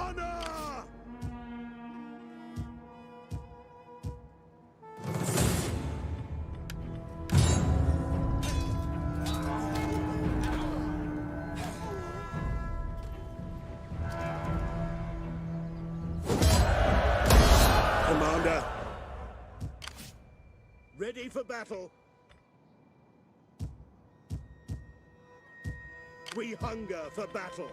honor! Commander, ready for battle. We hunger for battle.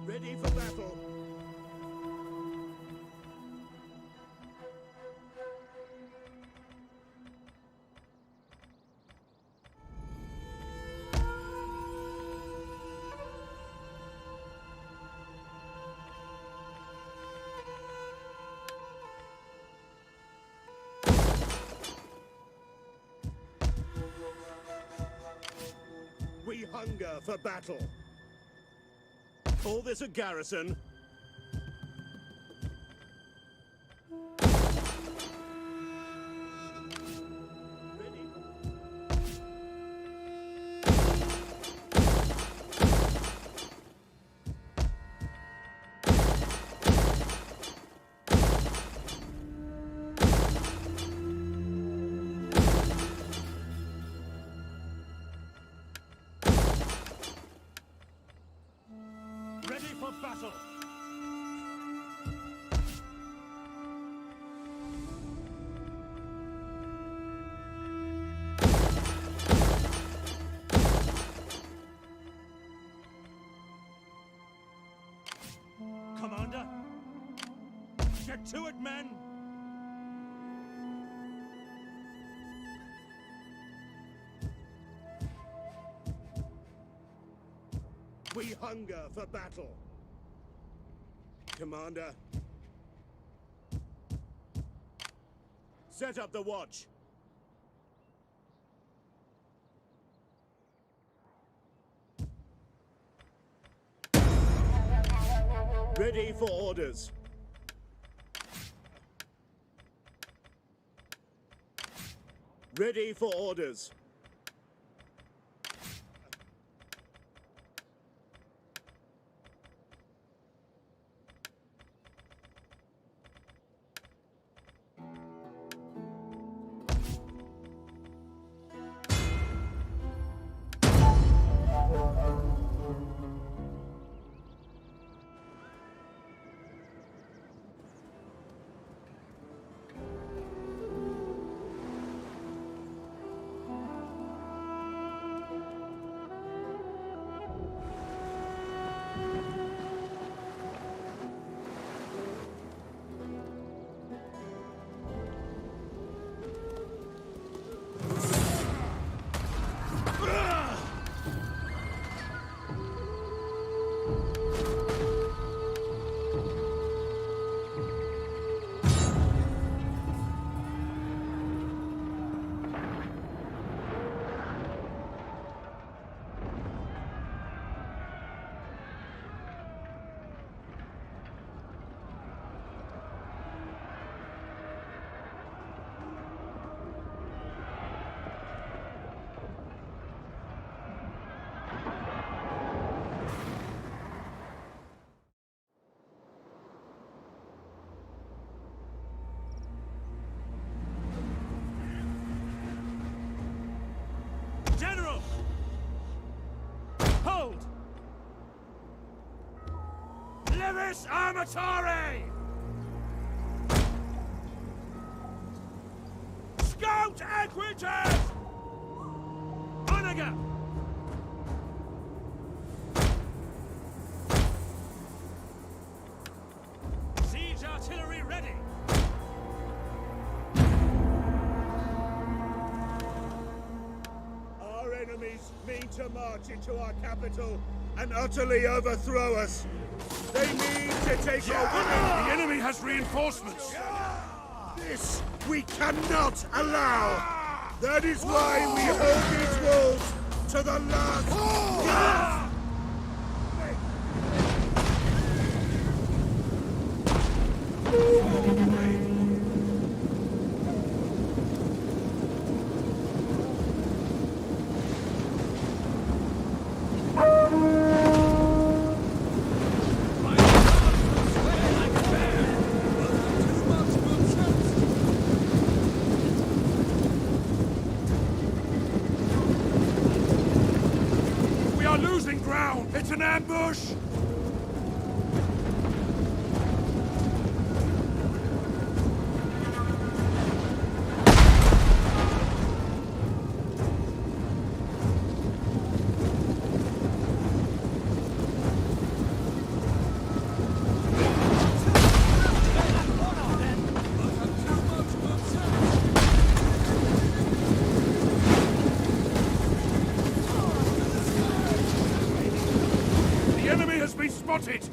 Ready for battle. We hunger for battle. Call this a garrison. Ready for battle. Commander, get to it, men! We hunger for battle. Commander, set up the watch. Ready for orders. Ready for orders. General! Hold! Levis Armatore! Scout Equitas! Onaga! Siege artillery ready! Our enemies mean to march into our capital and utterly overthrow us. They mean to take over. The enemy has reinforcements. This we cannot allow. That is why we hold these walls to the last gasp. are losing ground! It's an ambush! Spotted!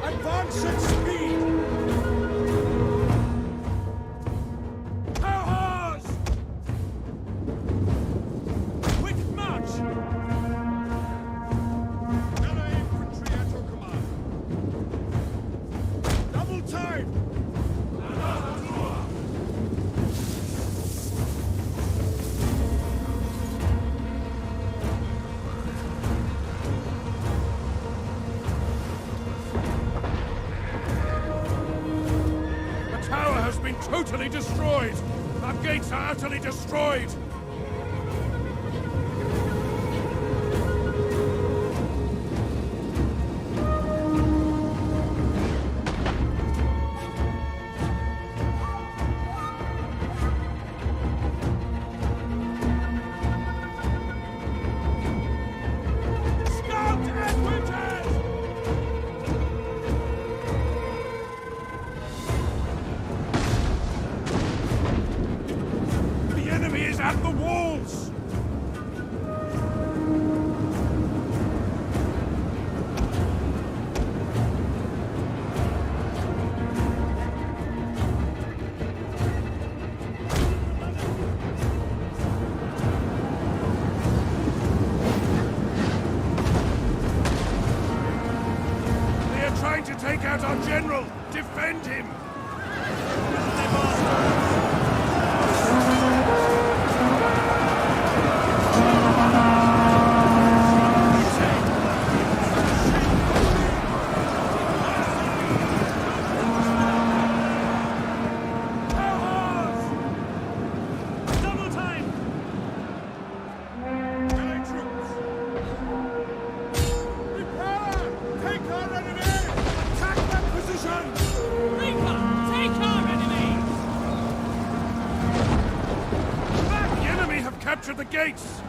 Advance at speed! Totally destroyed! Our gates are utterly destroyed! At the walls! They are trying to take out our general! Defend him! Capture the gates!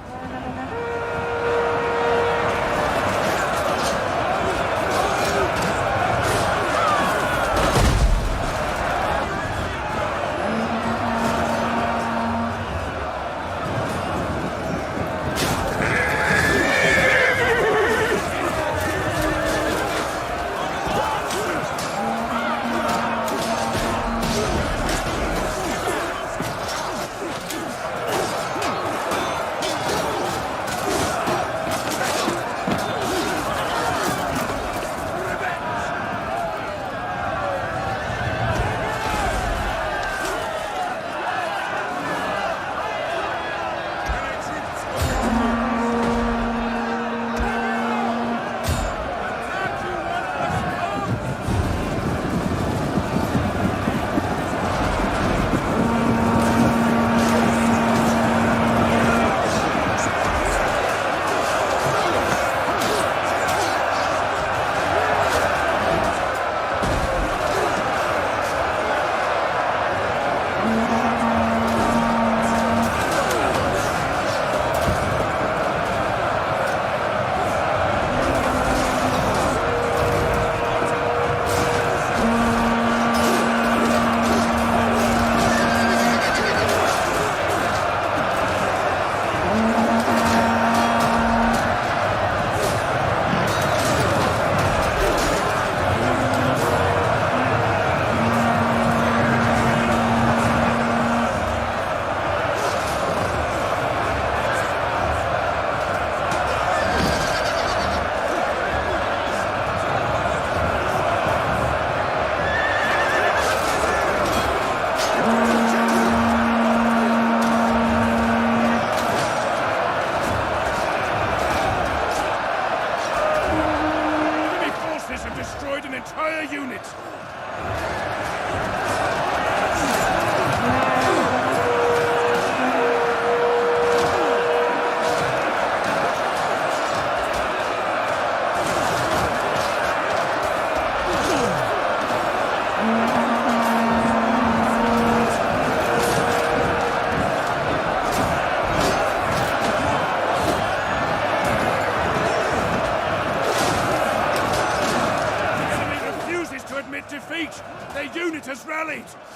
grenade!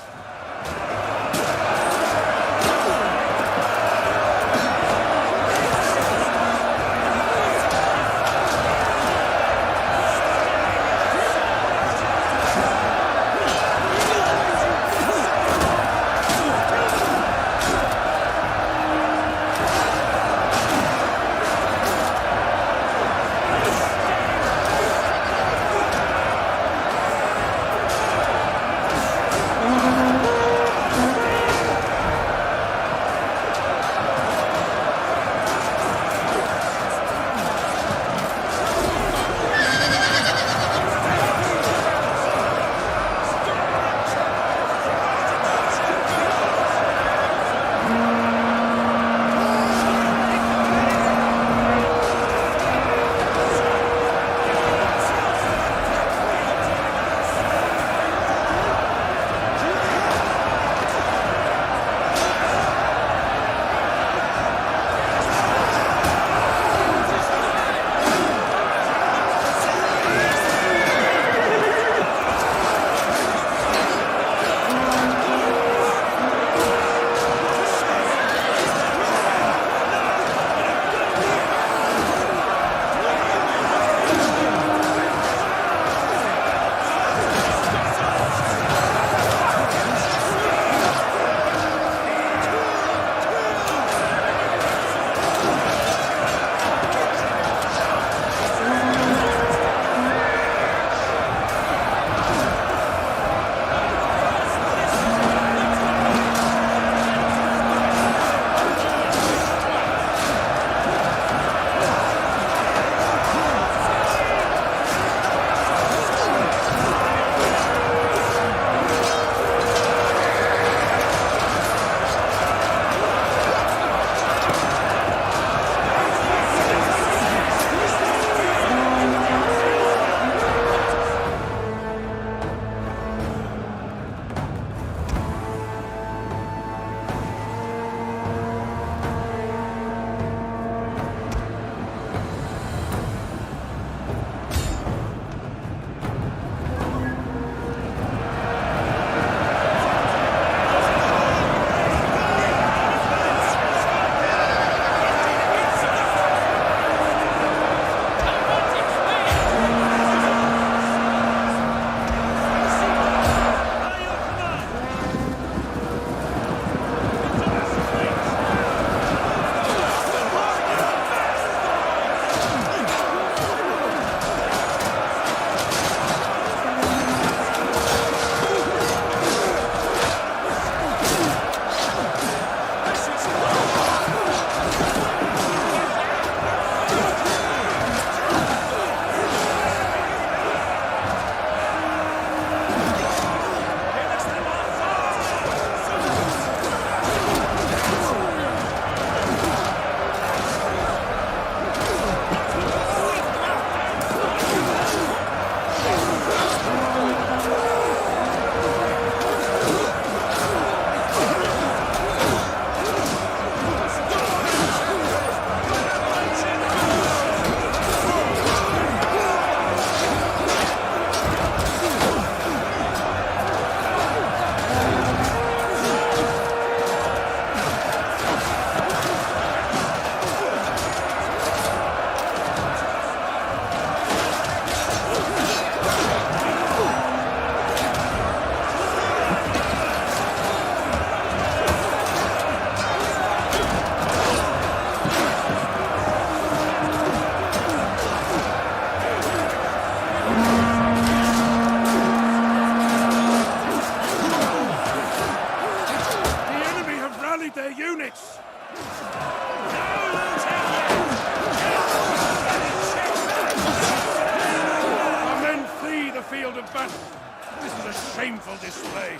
This is a shameful display.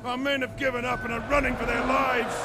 Our men have given up and are running for their lives.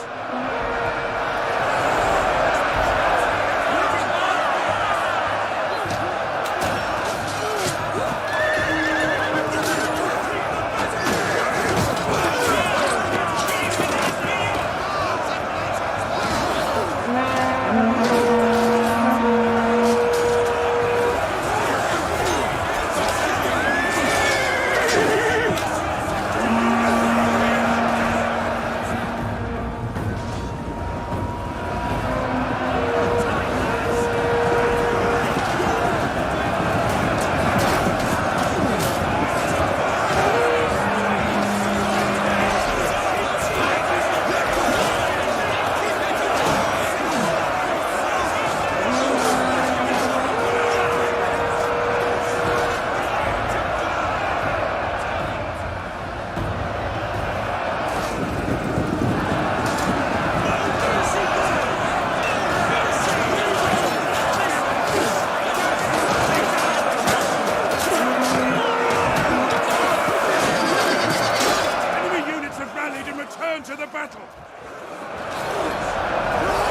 To the battle!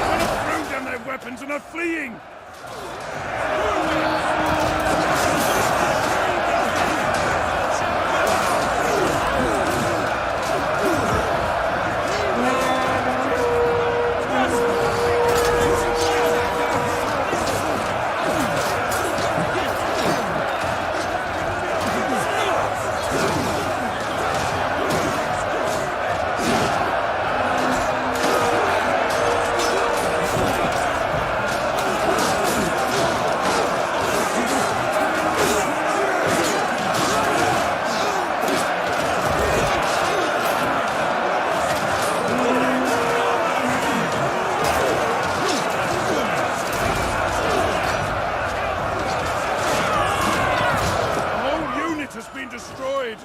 Men have thrown down their weapons and are fleeing! Destroyed.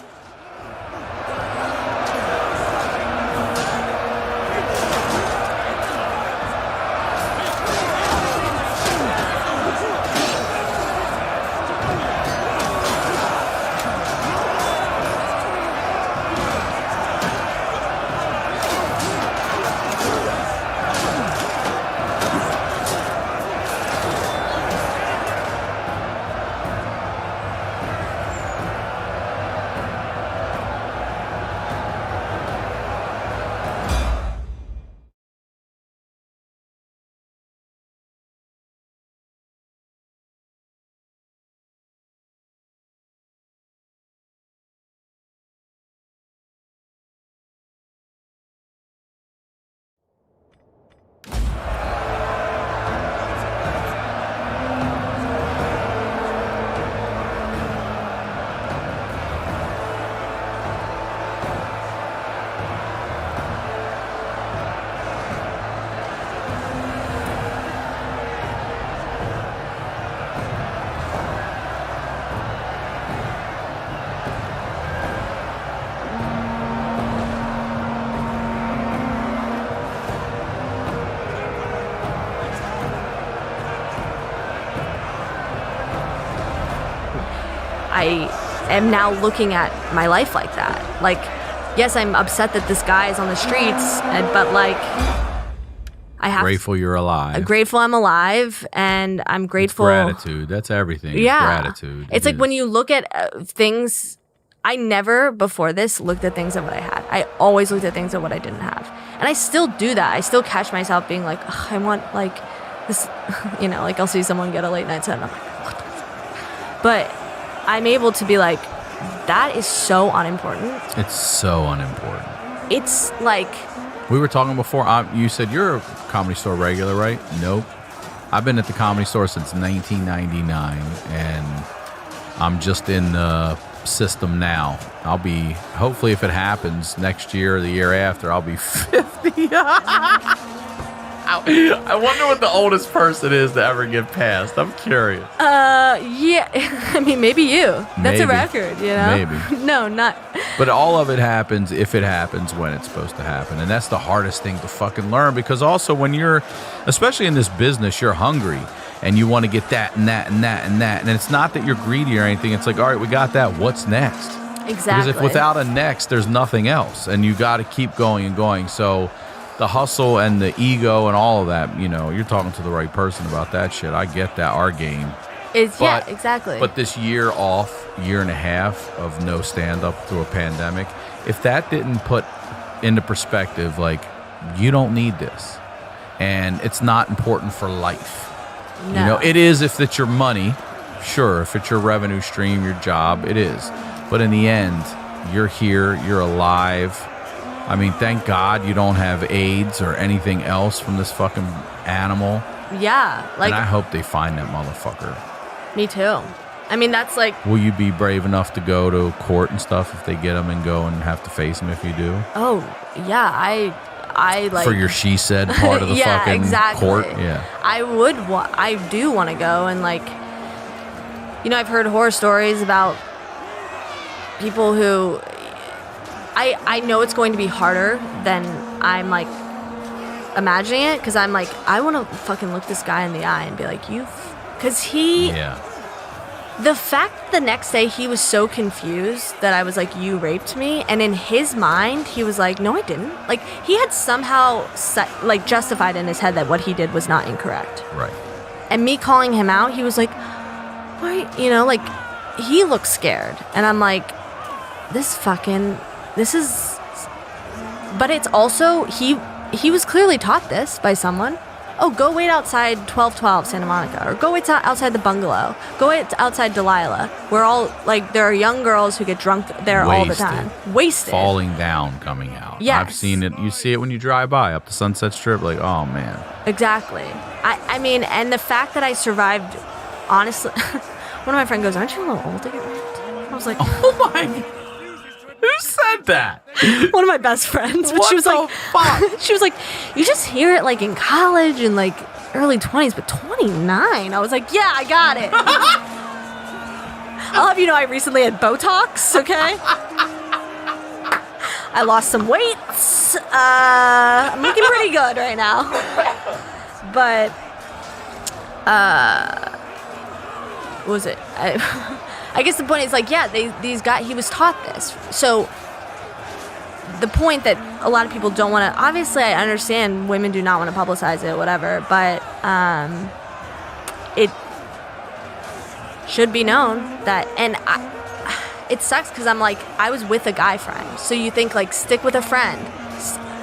I am now looking at my life like that. Like, yes, I'm upset that this guy is on the streets, but like, I have grateful you're alive. Grateful I'm alive, and I'm grateful. It's gratitude. That's everything. Yeah, it's gratitude. It's like when you look at things. I never before this looked at things at what I had. I always looked at things at what I didn't have, and I still do that. I still catch myself being like, I want like this, you know, like I'll see someone get a late night set, and I'm like, what the fuck? But I'm able to be like, that is so unimportant. It's so unimportant. It's like... We were talking before, you said you're a Comedy Store regular, right? Nope. I've been at the Comedy Store since 1999, and I'm just in the system now. I'll be, hopefully if it happens next year or the year after, I'll be 50. I wonder what the oldest person is to ever get past. I'm curious. Yeah. I mean, maybe you. That's maybe. A record, you know? Maybe. No, not. But all of it happens if it happens when it's supposed to happen. And that's the hardest thing to fucking learn, because also when you're, especially in this business, you're hungry and you want to get that and that and that and that. And it's not that you're greedy or anything. It's like, all right, we got that. What's next? Exactly. Because if without a next, there's nothing else, and you got to keep going and going. So the hustle and the ego and all of that, you're talking to the right person about that shit. I get that. Our game. Yeah, exactly. But this year and a half of no stand-up through a pandemic, if that didn't put into perspective, like, you don't need this. And it's not important for life. No. It is if it's your money. Sure, if it's your revenue stream, your job, it is. But in the end, you're here, you're alive. I mean, thank God you don't have AIDS or anything else from this fucking animal. Yeah. And I hope they find that motherfucker. Me too. I mean, that's like... Will you be brave enough to go to court and stuff if they get him and go and have to face him if you do? Oh, yeah. I like... For your she said part of the yeah, fucking exactly. court? Yeah. I do want to go and like... I've heard horror stories about people who... I know it's going to be harder than I'm like imagining it, because I'm like, I want to fucking look this guy in the eye and be like, because he... Yeah. The fact the next day he was so confused that I was like, you raped me, and in his mind he was like, no, I didn't. Like, he had somehow justified in his head that what he did was not incorrect. Right. And me calling him out, he was like, why? He looked scared, and I'm like, this is... But it's also, he was clearly taught this by someone. Oh, go wait outside 1212 Santa Monica, or go wait outside the bungalow. Go wait outside Delilah. We're all, like, there are young girls who get drunk there all the time. Wasted. Falling down, coming out. Yes. I've seen it. You see it when you drive by up the Sunset Strip, like, oh, man. Exactly. I mean, and the fact that I survived, honestly, one of my friends goes, aren't you a little old to get raped? I was like, oh my... Who said that? One of my best friends. But What she was the like, fuck? She was like, you just hear it like in college and like early 20s, but 29. I was like, yeah, I got it. I'll have you know I recently had Botox, okay? I lost some weight. I'm looking pretty good right now. But, what was it? I guess the point is, like, yeah, these guys, he was taught this. So the point that a lot of people don't want to, obviously I understand women do not want to publicize it, whatever, but it should be known that, and it sucks because I'm like, I was with a guy friend. So you think, like, stick with a friend.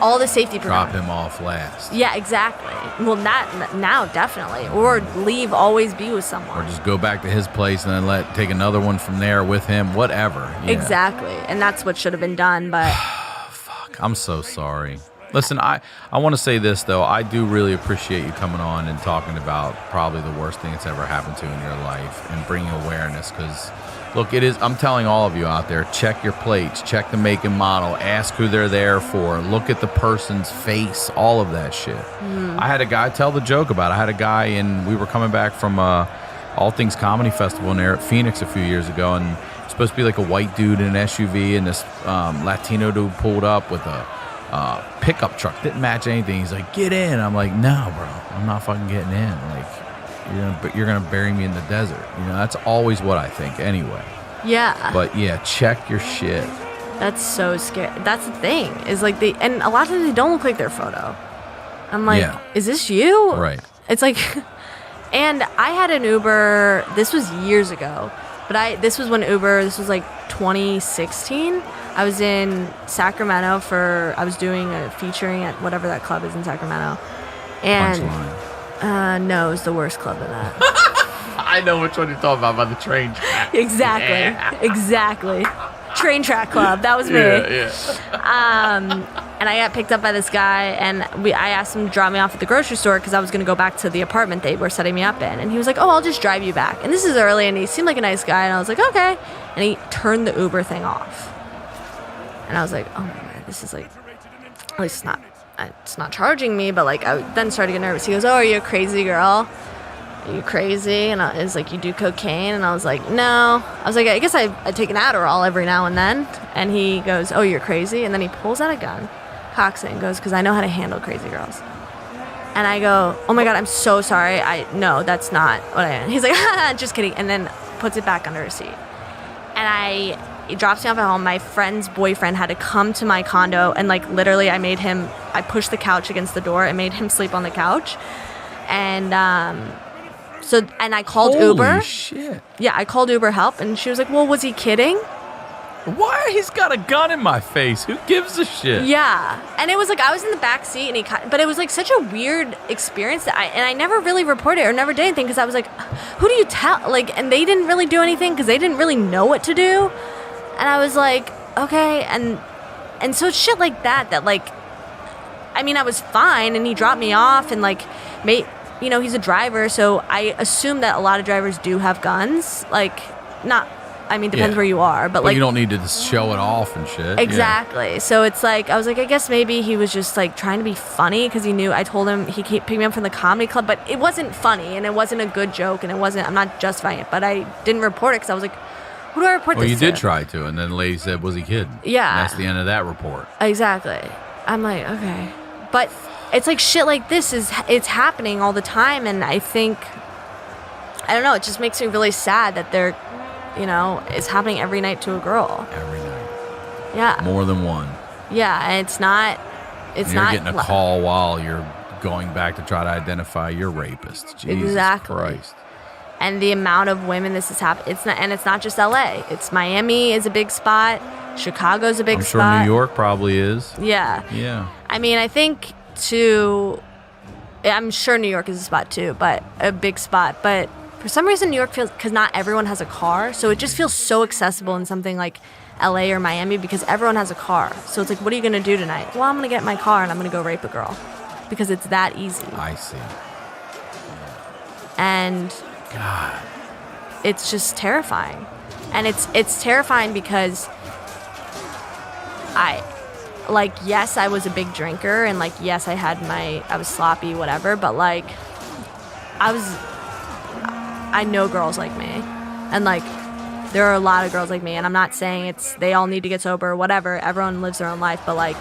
All the safety Drop him off last. Yeah, exactly. Well, now definitely. Or leave, always be with someone. Or just go back to his place and then take another one from there with him, whatever. Yeah. Exactly. And that's what should have been done, but... Fuck, I'm so sorry. Listen, I want to say this, though. I do really appreciate you coming on and talking about probably the worst thing that's ever happened to you in your life and bringing awareness, because... Look, it is. I'm telling all of you out there, check your plates, check the make and model, ask who they're there for, look at the person's face, all of that shit. I had a guy tell the joke about it. I had a guy, and we were coming back from All Things Comedy Festival in there at Phoenix a few years ago, and it's supposed to be like a white dude in an SUV, and this Latino dude pulled up with a pickup truck. Didn't match anything. He's like, get in. I'm like, no, bro, I'm not fucking getting in. Like, you're gonna bury me in the desert. That's always what I think anyway. Yeah. But yeah, check your shit. That's so scary. That's the thing, is like and a lot of times they don't look like their photo. I'm like, is this you? Right. It's like, and I had an Uber, this was years ago, but this was like 2016. I was in Sacramento I was doing a featuring at whatever that club is in Sacramento. And Punchline. No, it was the worst club in that. I know which one you're talking about by the train track. Exactly. Yeah. Exactly. Train track club. That was me. Yeah. And I got picked up by this guy, and I asked him to drop me off at the grocery store because I was going to go back to the apartment they were setting me up in. And he was like, oh, I'll just drive you back. And this is early, and he seemed like a nice guy, and I was like, okay. And he turned the Uber thing off. And I was like, oh my God, this is like, at least it's not charging me, but like I then started to get nervous. He goes, oh, are you a crazy girl? Are you crazy? And I was like, you do cocaine? And I was like, no. I was like, I guess I take an Adderall every now and then. And he goes, oh, you're crazy? And then he pulls out a gun, cocks it, and goes, because I know how to handle crazy girls. And I go, oh my God, I'm so sorry. No, that's not what I am. He's like, just kidding. And then puts it back under his seat. And he drops me off at home. My friend's boyfriend had to come to my condo, and like literally I pushed the couch against the door and made him sleep on the couch. And and I called Uber. Holy shit. Yeah, I called Uber help, and she was like, well, was he kidding? Why? He's got a gun in my face. Who gives a shit? Yeah. And it was like, I was in the back seat, and but it was like such a weird experience that I never really reported or never did anything, because I was like, who do you tell? Like, and they didn't really do anything because they didn't really know what to do. And I was like, okay. And so it's shit like that like, I mean, I was fine, and he dropped me off, and like, he's a driver, so I assume that a lot of drivers do have guns. Like, depends where you are, but like, you don't need to show it off and shit. Exactly. Yeah. So it's like, I was like, I guess maybe he was just like trying to be funny, because he knew I told him he picked me up from the comedy club, but it wasn't funny, and it wasn't a good joke, and I'm not justifying it, but I didn't report it because I was like, who do I report this to? Well, you did try to, and then the lady said, was he kidding? Yeah. And that's the end of that report. Exactly. I'm like, okay. But it's like shit like this it's happening all the time, and I think, I don't know, it just makes me really sad that they're, it's happening every night to a girl. Every night. Yeah. More than one. Yeah, and it's not. You're getting a call while you're going back to try to identify your rapist. Jesus exactly. Christ. And the amount of women this has happened. It's not just LA. It's Miami is a big spot. Chicago's a big spot. I'm sure New York probably is. Yeah. Yeah. I mean, I think I'm sure New York is a spot too, but a big spot. But for some reason, New York feels, because not everyone has a car, so it just feels so accessible in something like LA or Miami, because everyone has a car. So it's like, what are you going to do tonight? Well, I'm going to get in my car and I'm going to go rape a girl, because it's that easy. I see. And God, it's just terrifying. And it's terrifying because yes, I was a big drinker, and like, yes, I was sloppy, whatever, but like, I know girls like me, and like, there are a lot of girls like me, and I'm not saying they all need to get sober or whatever. Everyone lives their own life, but like,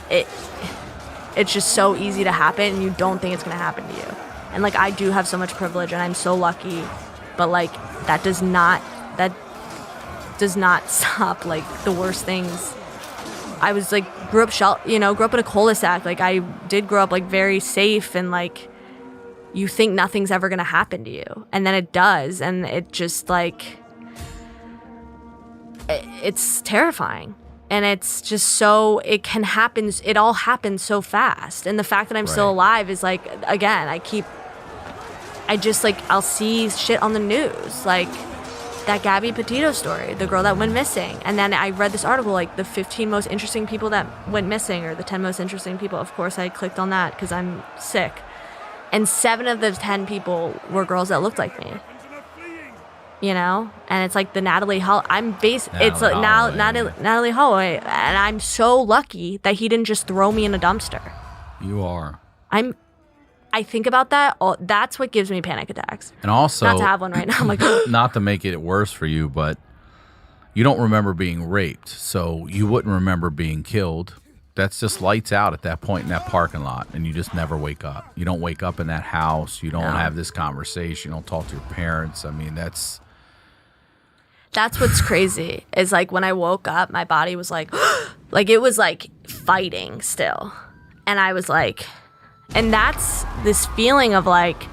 it's just so easy to happen, and you don't think it's gonna happen to you. And like, I do have so much privilege, and I'm so lucky, but like, that does not stop like the worst things. I was like, grew up in a cul-de-sac. Like, I did grow up like very safe, and like, you think nothing's ever gonna happen to you, and then it does, and it just like, it's terrifying. And it's just so, it all happens so fast. And the fact that I'm still alive is like, again, I'll see shit on the news, like that Gabby Petito story, the girl that went missing. And then I read this article, like the 15 most interesting people that went missing, or the 10 most interesting people. Of course, I clicked on that because I'm sick. And 7 of the 10 people were girls that looked like me. And it's like the Natalie Holloway, Natalie Holloway, and I'm so lucky that he didn't just throw me in a dumpster. You are. I think about that. That's what gives me panic attacks. And also, not to have one right now. I'm like, not to make it worse for you, but you don't remember being raped, so you wouldn't remember being killed. That's just lights out at that point in that parking lot, and you just never wake up. You don't wake up in that house. You don't have this conversation. You don't talk to your parents. I mean, that's what's crazy, is like, when I woke up, my body was like, like, it was like fighting still. And I was like, and that's this feeling of like,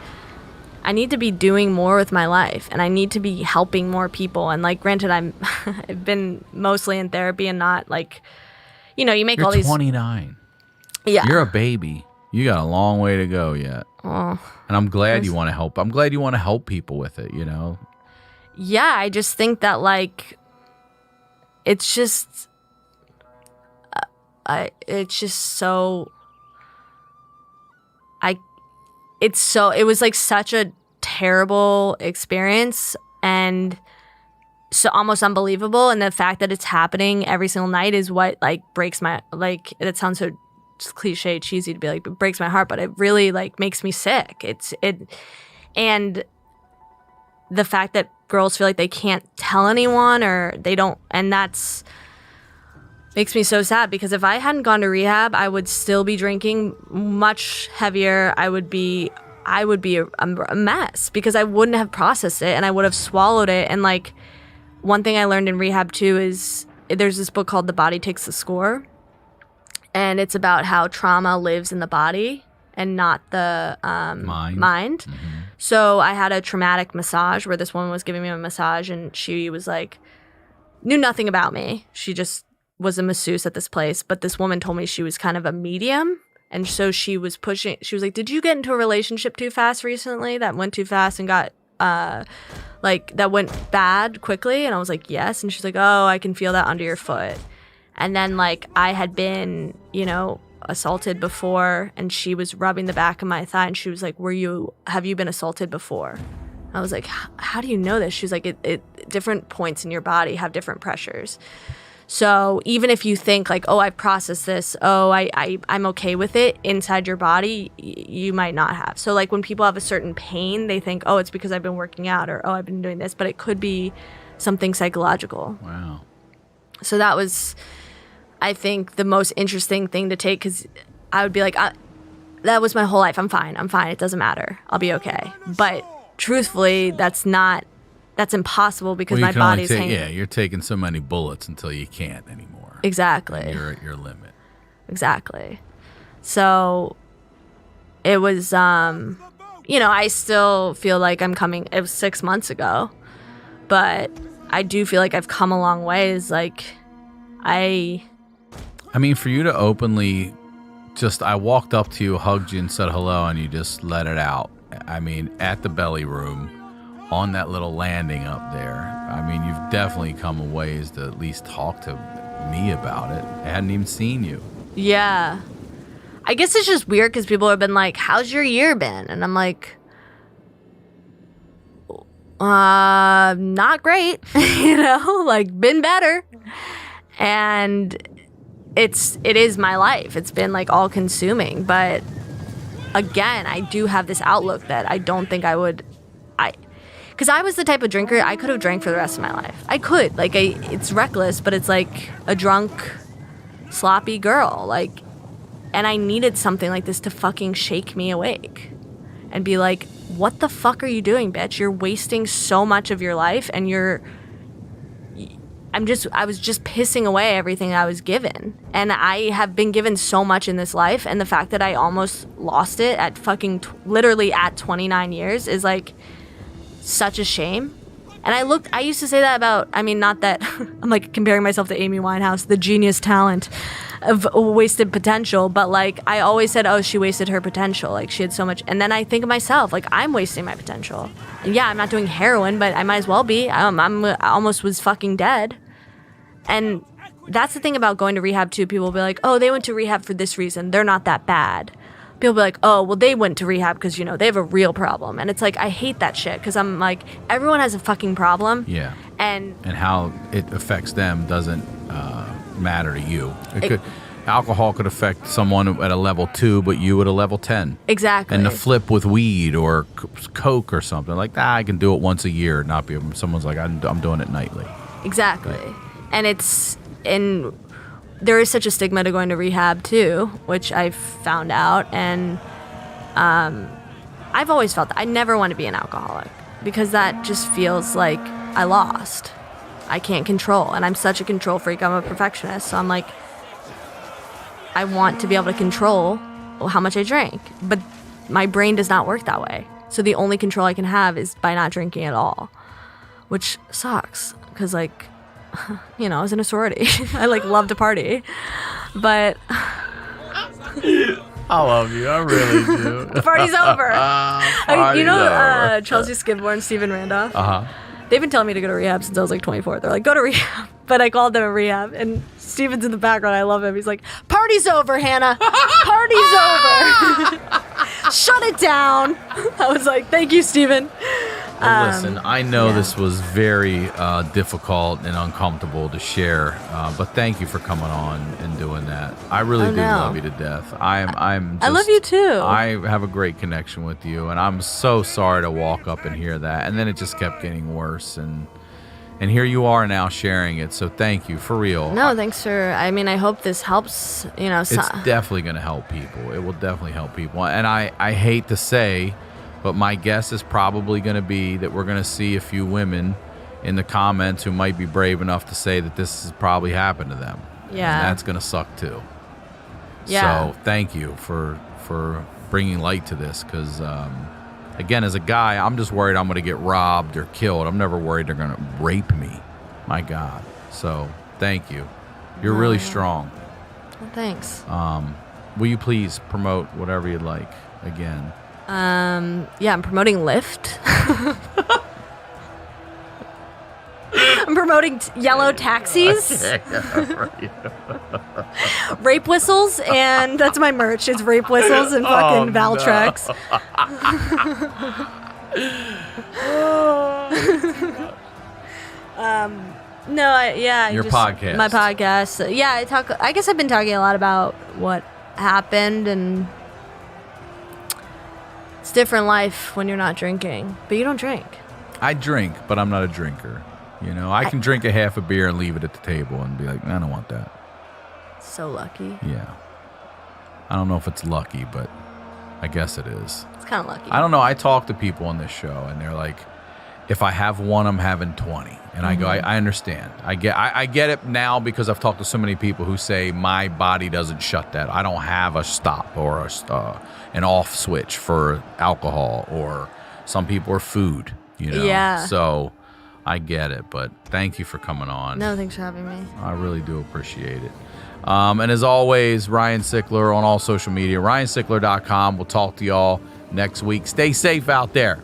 I need to be doing more with my life, and I need to be helping more people. And like, granted, I've been mostly in therapy and not like, you make all these. You're 29. Yeah. You're a baby. You got a long way to go yet. Oh, and I'm glad you want to help. I'm glad you want to help people with it, Yeah, I just think that like, it's just so. It was like such a terrible experience, and so almost unbelievable. And the fact that it's happening every single night is what like breaks my, like, it sounds so cliche, cheesy to be like, it breaks my heart, but it really like makes me sick. And the fact that girls feel like they can't tell anyone, or they don't, and that's makes me so sad, because if I hadn't gone to rehab, I would still be drinking much heavier. I would be a mess, because I wouldn't have processed it, and I would have swallowed it. And like, one thing I learned in rehab too is there's this book called The Body Takes the Score. And it's about how trauma lives in the body and not the mind. Mm-hmm. So I had a traumatic massage where this woman was giving me a massage, and she was like, knew nothing about me. She just was a masseuse at this place. But this woman told me she was kind of a medium. And so she was pushing, she was like, did you get into a relationship too fast recently that went too fast and got, that went bad quickly? And I was like, yes. And she's like, oh, I can feel that under your foot. And then, like, I had been, assaulted before, and she was rubbing the back of my thigh, and she was like, have you been assaulted before? I was like, how do you know this? She was like, it different points in your body have different pressures. So even if you think like, oh, I've processed this, oh, I'm okay with it, inside your body, you might not have. So like when people have a certain pain, they think, oh, it's because I've been working out, or, oh, I've been doing this, but it could be something psychological. Wow. So that was, I think, the most interesting thing to take, because I would be like, that was my whole life. I'm fine. It doesn't matter. I'll be okay. But truthfully, that's impossible because my body's hanging. Yeah, you're taking so many bullets until you can't anymore. Exactly. And you're at your limit. Exactly. So it was, I still feel like it was 6 months ago, but I do feel like I've come a long ways. Like, I mean, for you to openly I walked up to you, hugged you, and said hello, and you just let it out. I mean, at the belly room, on that little landing up there. I mean, you've definitely come a ways to at least talk to me about it. I hadn't even seen you. Yeah. I guess it's just weird because people have been like, how's your year been? And I'm like, not great, been better. And it is my life. It's been like all consuming. But again, I do have this outlook that I don't think I would, because I was the type of drinker, I could have drank for the rest of my life. I could. It's reckless, but it's like a drunk, sloppy girl. And I needed something like this to fucking shake me awake and be like, what the fuck are you doing, bitch? You're wasting so much of your life, and I was just pissing away everything I was given. And I have been given so much in this life, and the fact that I almost lost it at fucking literally at 29 years is like such a shame. And I used to say that about, not that I'm like comparing myself to Amy Winehouse, the genius talent of wasted potential, but like I always said, oh, she wasted her potential. Like she had so much. And then I think of myself, like I'm wasting my potential. And yeah, I'm not doing heroin, but I might as well be. I almost was fucking dead. And that's the thing about going to rehab too. People will be like, oh, they went to rehab for this reason. They're not that bad. People will be like, oh, well, they went to rehab because, they have a real problem. And it's like, I hate that shit because I'm like, everyone has a fucking problem. Yeah. And how it affects them doesn't matter to you. Alcohol could affect someone at a level 2, but you at a level 10. Exactly. And the flip with weed or coke or something like that, I can do it once a year, not be. Someone's like, I'm doing it nightly. Exactly. And there is such a stigma to going to rehab too, which I've found out. And I've always felt that I never want to be an alcoholic because that just feels like I lost. I can't control. And I'm such a control freak. I'm a perfectionist. So I'm like, I want to be able to control how much I drink. But my brain does not work that way. So the only control I can have is by not drinking at all, which sucks because I was in a sorority. I love to party, but I love you. I really do. The party's over. Chelsea Skidmore and Steven Randolph. They've been telling me to go to rehab since I was 24. They're like, go to rehab. But I called them a rehab, and Steven's in the background. I love him. He's like, party's over, Hannah. Party's over. Shut it down. I was like, thank you, Steven. Well, listen, I know this was very difficult and uncomfortable to share, but thank you for coming on and doing that. I really do love you to death. I love you too. I have a great connection with you, and I'm so sorry to walk up and hear that. And then it just kept getting worse, and here you are now sharing it. So thank you, for real. No, thanks for. I hope this helps. It's definitely going to help people. It will definitely help people. And I hate to say, but my guess is probably going to be that we're going to see a few women in the comments who might be brave enough to say that this has probably happened to them. Yeah. And that's going to suck too. Yeah. So thank you for bringing light to this, because again, as a guy, I'm just worried I'm going to get robbed or killed. I'm never worried they're going to rape me. My God. So thank you. You're really strong. Well, thanks. Will you please promote whatever you'd like again? Yeah, I'm promoting Lyft. I'm promoting yellow taxis, rape whistles, and that's my merch. It's rape whistles and fucking Valtrex. Your podcast. My podcast. Yeah, I guess I've been talking a lot about what happened, and it's different life when you're not drinking. But you don't drink. I drink, but I'm not a drinker. You know, I can drink a half a beer and leave it at the table and be like, I don't want that. So lucky. Yeah. I don't know if it's lucky, but I guess it is. It's kind of lucky. I don't know. I talk to people on this show, and they're like, if I have one, I'm having 20. And I go, I understand. I get it now, because I've talked to so many people who say my body doesn't shut that. I don't have a stop or an off switch for alcohol, or some people are food, you know? Yeah. So I get it, but thank you for coming on. No, thanks for having me. I really do appreciate it. And as always, Ryan Sickler on all social media, ryansickler.com. We'll talk to y'all next week. Stay safe out there.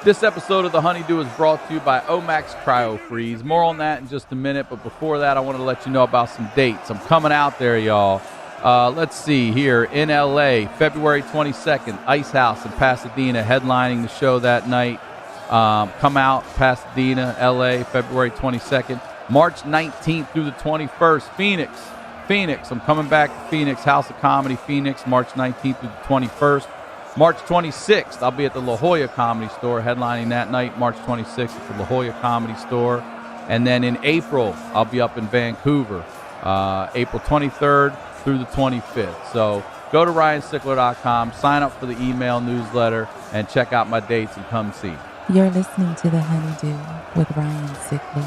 This episode of The Honeydew is brought to you by Omax Cryofreeze. More on that in just a minute, but before that, I want to let you know about some dates. I'm coming out there, y'all. Let's see here. In L.A., February 22nd, Ice House in Pasadena, headlining the show that night. Come out, Pasadena, L.A., February 22nd. March 19th through the 21st, Phoenix. I'm coming back to Phoenix, House of Comedy, Phoenix, March 19th through the 21st. March 26th, I'll be at the La Jolla Comedy Store, headlining that night, March 26th at the La Jolla Comedy Store. And then in April, I'll be up in Vancouver, April 23rd through the 25th. So go to ryansickler.com, sign up for the email newsletter, and check out my dates and come see. You're listening to The Honeydew with Ryan Sickler.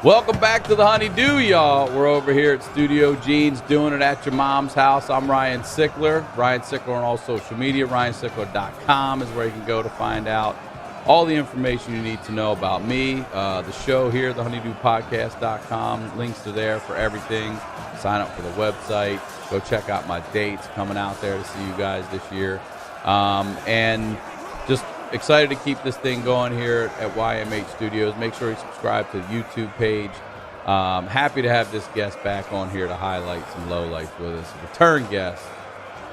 Welcome back to The Honeydew, y'all. We're over here at Studio Gene's doing it at your mom's house. I'm Ryan Sickler. Ryan Sickler on all social media. RyanSickler.com is where you can go to find out all the information you need to know about me. The show here, TheHoneydewPodcast.com. Links are there for everything. Sign up for the website. Go check out my dates coming out there to see you guys this year. And just excited to keep this thing going here at YMH Studios. Make sure you subscribe to the YouTube page. Happy to have this guest back on here to highlight some lowlights with us. Return guest,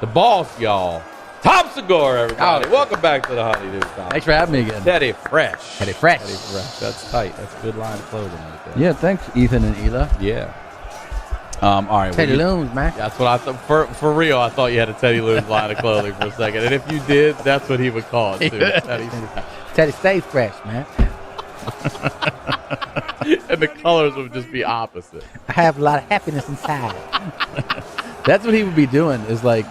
the boss, y'all. Tom Segura, everybody. Oh. Welcome back to The Honeydew. Tom. Thanks for having me again. Teddy Fresh. Teddy Fresh. Teddy Fresh. That's tight. That's a good line of clothing right there. Yeah, thanks, Ethan and Ela. Yeah. All right. Teddy Looms, man. That's what I thought. For real, I thought you had a Teddy Looms line of clothing for a second. And if you did, that's what he would call it, too. Teddy stay fresh, man. And the colors would just be opposite. I have a lot of happiness inside. That's what he would be doing, is like,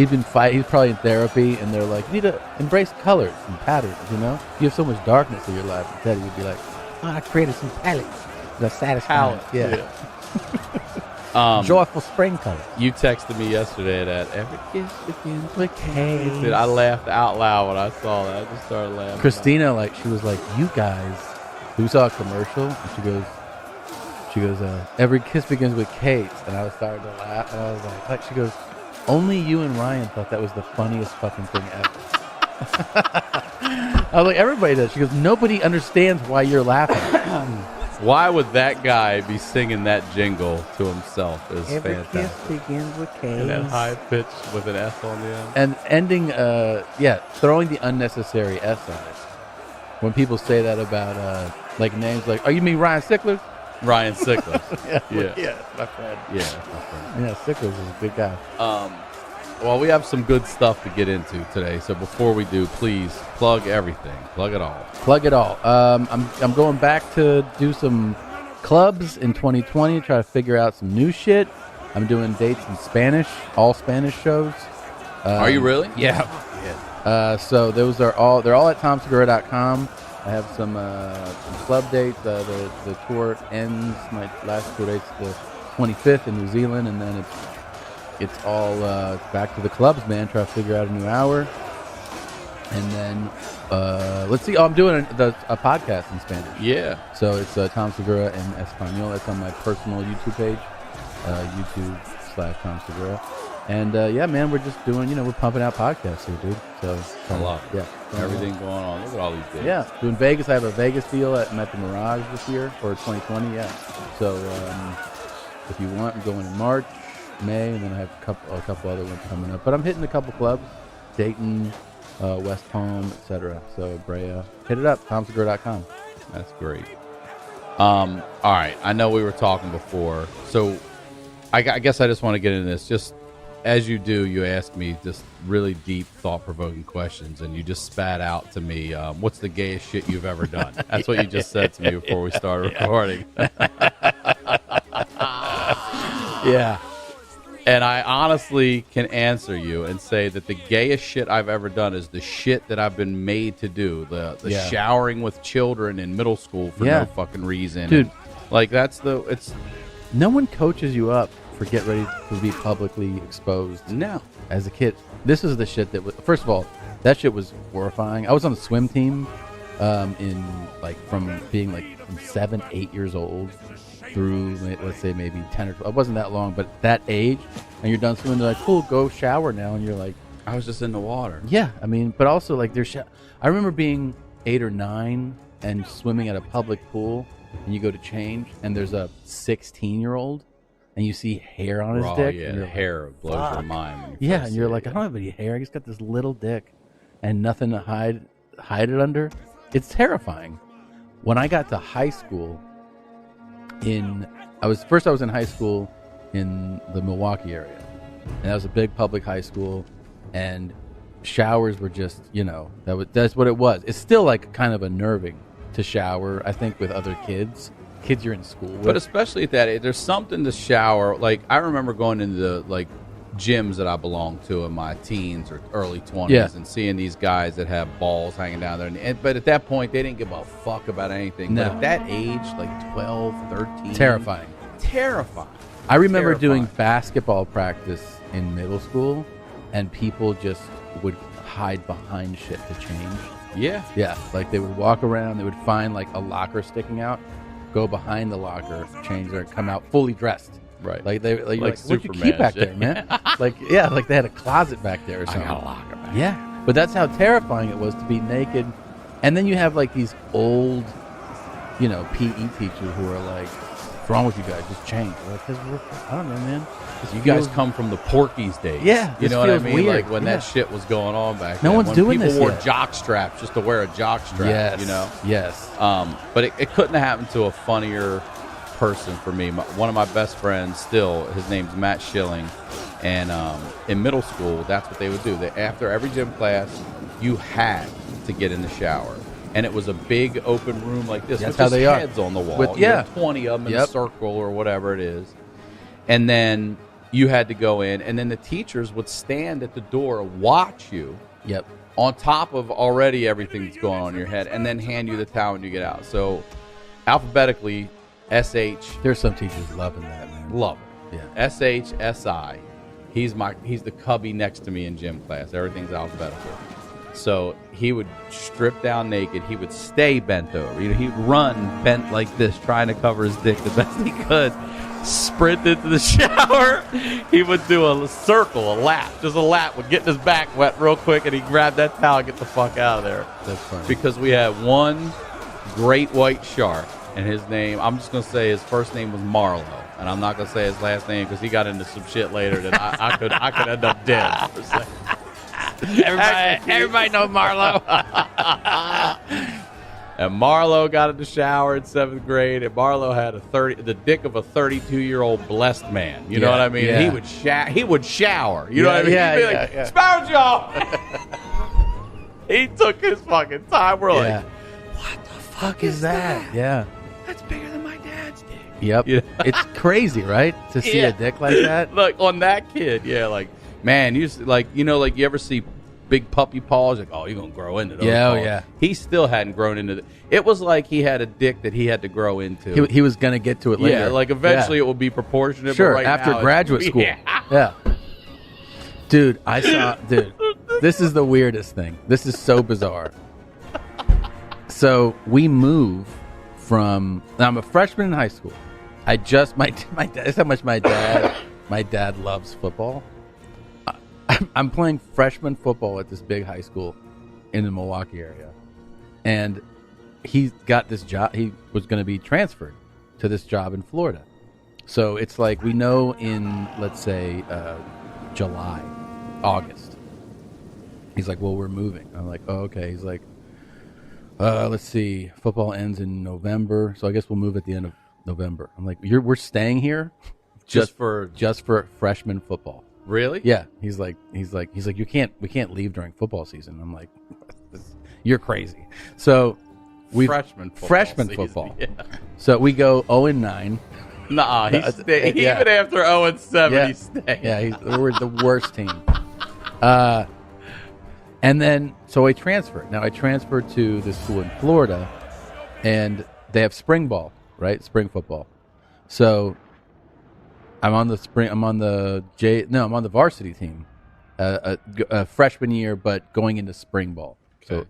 He's probably in therapy, and they're like, you need to embrace colors and patterns, you know? You have so much darkness in your life. And Teddy would be like, oh, I created some palettes. The satisfying. Yeah. Joyful spring color. You texted me yesterday that every kiss begins with K. Dude, I laughed out loud when I saw that. I just started laughing. Christina, she was like, you guys, we saw a commercial, and she goes, every kiss begins with Kate. And I was starting to laugh, and I was like, she goes, only you and Ryan thought that was the funniest fucking thing ever. I was like, everybody does. She goes, nobody understands why you're laughing. Why would that guy be singing that jingle to himself? Is Every fantastic. kiss begins with K. And that high pitch with an S on the end. And ending, throwing the unnecessary S on it. When people say that about, names like, oh, you mean Ryan Sickler? Ryan Sickler. Yeah, my friend. Yeah, that's my friend. Yeah, Sickler's is a good guy. Well, we have some good stuff to get into today. So before we do, please plug everything. Plug it all. Plug it all. I'm going back to do some clubs in 2020. Try to figure out some new shit. I'm doing dates in Spanish, all Spanish shows. Are you really? Yeah. So they're all at tomsegura.com. I have some club dates. The tour ends. My last tour date's the 25th in New Zealand, and then it's all back to the clubs, man. Try to figure out a new hour, and then let's see. Oh, I'm doing a podcast in Spanish. Yeah. So it's Tom Segura in Espanol. That's on my personal YouTube page, YouTube/Tom Segura. And yeah, man, we're just doing, we're pumping out podcasts here, dude. So A lot. Yeah. Everything going on. Look at all these days. Yeah, doing Vegas. I have a Vegas deal at the Mirage this year for 2020. Yeah. So if you want, I'm going in March, May, and then I have a couple other ones coming up. But I'm hitting a couple clubs, Dayton, West Palm, etc. So Brea, hit it up, tomsegura.com. That's great. All right. I know we were talking before, so I guess I just want to get into this. Just as you do, you ask me just really deep, thought-provoking questions, and you just spat out to me, what's the gayest shit you've ever done? That's what you just said to me before we started recording. Yeah. And I honestly can answer you and say that the gayest shit I've ever done is the shit that I've been made to do. The showering with children in middle school for no fucking reason. Dude. And, No one coaches you up for get ready to be publicly exposed. No. As a kid, this is the shit that was, first of all, that shit was horrifying. I was on the swim team from being from 7, 8 years old through, let's say, maybe 10 or 12. It wasn't that long, but that age, and you're done swimming, they're like, cool, go shower now. And you're like, I was just in the water. yeah, I mean, but also, I remember being 8 or 9 and swimming at a public pool, and you go to change, and there's a 16-year-old, and you see hair on his dick. Yeah, and the you're hair blows your fuck. mind. When you Yeah, first and you're see like, it. I don't have any hair. I just got this little dick and nothing to hide it under. It's terrifying. When I got to high school, I was in high school in the Milwaukee area, and that was a big public high school, and showers were just, that's what it was. It's still kind of unnerving to shower, I think, with other kids you're in school with. But especially at that age, there's something to shower. I remember going into the gyms that I belonged to in my teens or early 20s and seeing these guys that have balls hanging down there. But at that point, they didn't give a fuck about anything. No. But at that age, 12, 13. Terrifying. I remember doing basketball practice in middle school, and people just would hide behind shit to change. Yeah. Yeah, they would walk around, they would find a locker sticking out, go behind the locker, change there, come out fully dressed. Right. What'd you Superman keep back shit. there, man? They had a closet back there or something. I got a locker back. Yeah, but that's how terrifying it was to be naked. And then you have these old, PE teachers who are like, what's wrong with you guys? Just change. I don't know, man. You guys come from the Porky's days. Yeah, you this know what I feels mean? weird. When that shit was going on back No then. one's when doing people this wore yet. jock straps just to wear a jock strap, Yes. Yes. But it couldn't have happened to a funnier person for me. One of my best friends still, his name's Matt Schilling, and in middle school, that's what they would do. After every gym class, you had to get in the shower. And it was a big open room like this That's with how just they are. heads on the wall. With- You had 20 of them in a circle or whatever it is. And then you had to go in, and then the teachers would stand at the door, watch you. Yep. On top of already everything that's going on in your head, and then hand you the towel when you get out. So, alphabetically, SH. There's some teachers loving that, man. Love it. Yeah. SH, SI. He's the cubby next to me in gym class. Everything's alphabetical. So he would strip down naked. He would stay bent over. He'd run bent like this, trying to cover his dick the best he could. Sprint into the shower. He would do a circle, a lap, just a lap. Would get his back wet real quick, and he'd grab that towel and get the fuck out of there. That's funny. Because we had one great white shark, and his name, I'm just going to say his first name was Marlowe. And I'm not going to say his last name because he got into some shit later that I could end up dead. For a second. Everybody knows Marlowe. And Marlowe got in the shower in 7th grade, and Marlowe had the dick of a 32-year-old blessed man. You know what I mean? Yeah. He would shower. You know what I mean? Yeah, He'd be like, "Spout y'all." He took his fucking time. We're like, what the fuck is that? Yeah. that's bigger than my dad's dick. Yep. Yeah. It's crazy, right? To see a dick like that. Like on that kid, yeah. Like, man, you ever see big puppy paws? Like, oh, you're gonna grow into those. Yeah, paws. yeah. He still hadn't grown into it was like he had a dick that he had to grow into. He was going to get to it later. Yeah, like eventually it will be proportionate. Sure, but right after now graduate school. Yeah. Dude, this is the weirdest thing. This is so bizarre. So we move from, I'm a freshman in high school. My dad, that's how much my dad loves football. I'm playing freshman football at this big high school in the Milwaukee area. And he got this job. He was going to be transferred to this job in Florida. So it's like we know in, let's say, July, August. He's like, well, we're moving. I'm like, oh, okay. He's like, let's see. Football ends in November, so I guess we'll move at the end of November. I'm like, we're staying here just for freshman football. Really? Yeah. He's like, we can't leave during football season. I'm like, you're crazy. So freshman football. Yeah. So we go 0-9. Nah, Yeah. even after 0-7, he stayed. Yeah, we're the worst team. And then, so I transferred. Now I transferred to this school in Florida, and they have spring ball, right? Spring football. So I'm on the varsity team, a freshman year, but going into spring ball. So,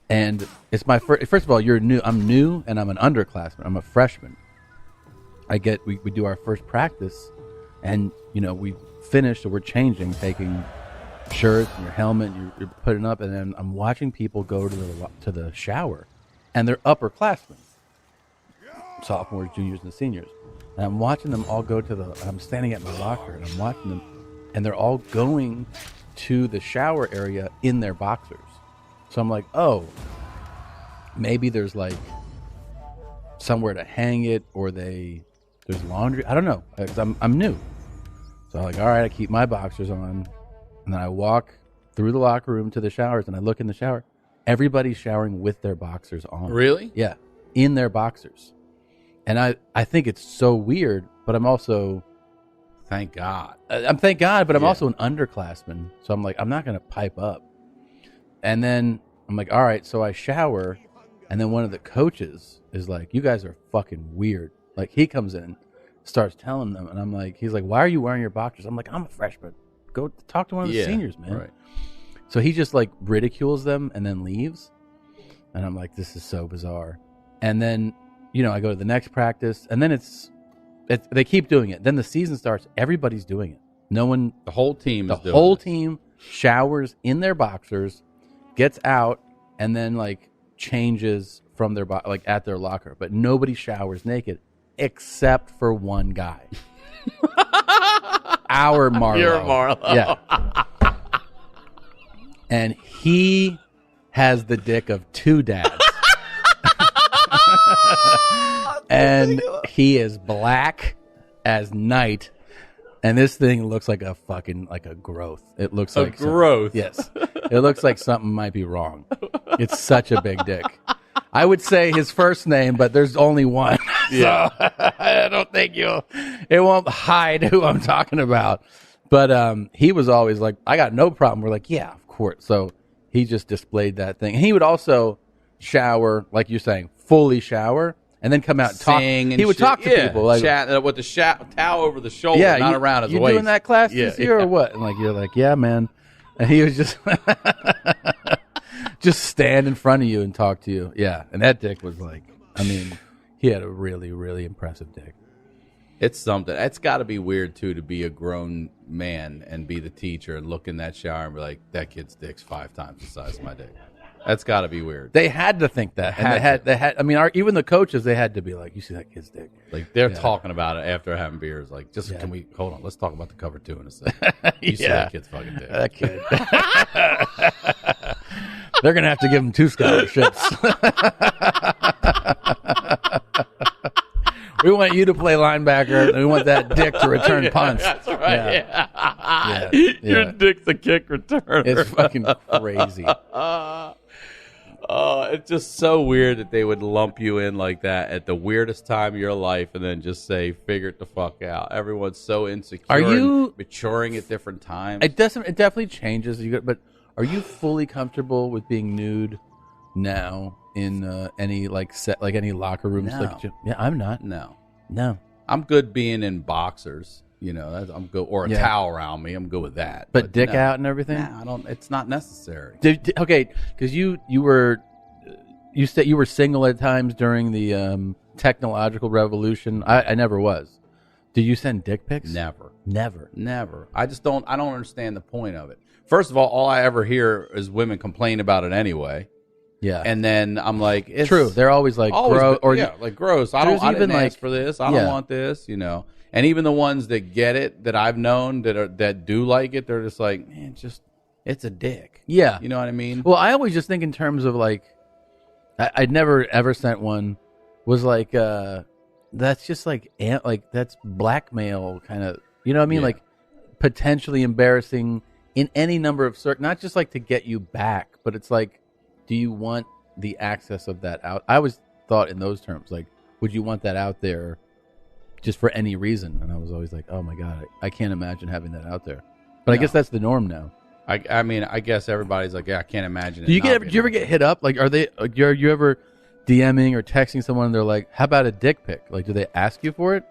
and it's my first of all, I'm new, and I'm an underclassman. I'm a freshman. We do our first practice, and we finish, so we're changing, taking shirts and your helmet, you're putting up, and then I'm watching people go to the shower, and they're upperclassmen, sophomores, juniors, and seniors, and I'm watching them all go I'm standing at my locker, and I'm watching them, and they're all going to the shower area in their boxers. So I'm like, oh, maybe there's like somewhere to hang it, or there's laundry. I don't know, because I'm new. So I'm like, all right, I keep my boxers on, and then I walk through the locker room to the showers, and I look in the shower. Everybody's showering with their boxers on. Really? Yeah, in their boxers. And I think it's so weird, but I'm also... Thank God. Thank God, but I'm also an underclassman, so I'm like, I'm not going to pipe up. And then I'm like, all right, so I shower, and then one of the coaches is like, you guys are fucking weird. Like, he comes in, starts telling them, and I'm like, he's like, why are you wearing your boxers? I'm like, I'm a freshman. Go talk to one of the seniors, man. Right. So he just like ridicules them and then leaves. And I'm like, this is so bizarre. And then, I go to the next practice, and then they keep doing it. Then the season starts. Everybody's doing it. The whole team team showers in their boxers, gets out, and then like changes from their at their locker. But nobody showers naked except for one guy. Our Marlowe. You're Marlowe. Yeah. And he has the dick of two dads. And he is black as night. And this thing looks like a fucking, like a growth. It looks like growth. Yes. It looks like something might be wrong. It's such a big dick. I would say his first name, but there's only one. So I don't think it won't hide who I'm talking about. But he was always like, I got no problem. We're like, yeah, of course. So he just displayed that thing. And he would also shower, like you're saying, fully shower, and then come out and talk. Sing and he would shit. talk to people. Like, Chat with the towel over the shoulder, not around his you waist. doing that class this year or what? And like, you're like, yeah, man. And he was just just stand in front of you and talk to you. Yeah. And that dick was like, I mean, he had a really, really impressive dick. It's something. It's got to be weird, too, to be a grown man and be the teacher and look in that shower and be like, that kid's dick's 5 times the size of my dick. That's got to be weird. They had to think that. They had. I mean, even the coaches, they had to be like, you see that kid's dick. Like, they're talking about it after having beers. Like, can we, hold on, let's talk about the cover 2 in a second. You see that kid's fucking dick. That kid. They're going to have to give him 2 scholarships. We want you to play linebacker, and we want that dick to return punts. That's right. Yeah. Your dick's a kick returner. It's fucking crazy. It's just so weird that they would lump you in like that at the weirdest time of your life and then just say, figure it the fuck out. Everyone's so insecure. Are you and maturing at different times? It definitely changes. But are you fully comfortable with being nude now in any any locker rooms? No. Yeah, I'm not. No. I'm good being in boxers. I'm good, or a towel around me. I'm good with that. But dick out and everything? Nah, I don't. It's not necessary. Okay, because you said you were single at times during the technological revolution. I never was. Did you send dick pics? Never. I just don't. I don't understand the point of it. First of all I ever hear is women complain about it anyway. Yeah, and then I'm like, it's true. They're always like gross, or like gross. I didn't ask for this. I don't want this. And even the ones that get it, that I've known that do like it, they're just like, man, it's a dick. Yeah, you know what I mean. Well, I always just think in terms of like, I'd never ever sent one. Was like, that's just like that's blackmail kind of. You know what I mean? Yeah. Like potentially embarrassing in any number of not just like to get you back, but it's like, do you want the access of that out? I always thought in those terms, like, would you want that out there just for any reason? And I was always like, oh my God, I can't imagine having that out there. But I guess that's the norm now. I mean, I guess everybody's like, yeah, I can't imagine it. Do you ever get hit up? Like, are you ever DMing or texting someone and they're like, how about a dick pic? Like, do they ask you for it?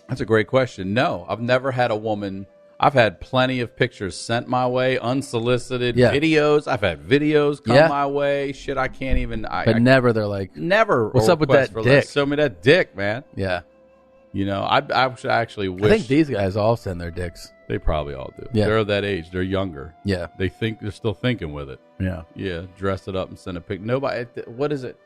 That's a great question. No, I've never had a woman. I've had plenty of pictures sent my way, unsolicited videos. I've had videos come my way. Shit, I can't even. Never. They're like, never. What's up with that dick? Show me that dick, man. Yeah. I should actually wish. I think these guys all send their dicks. They probably all do. Yeah. They're that age. They're younger. Yeah. They're still thinking with it. Yeah. Yeah. Dress it up and send a pic. Nobody. What is it?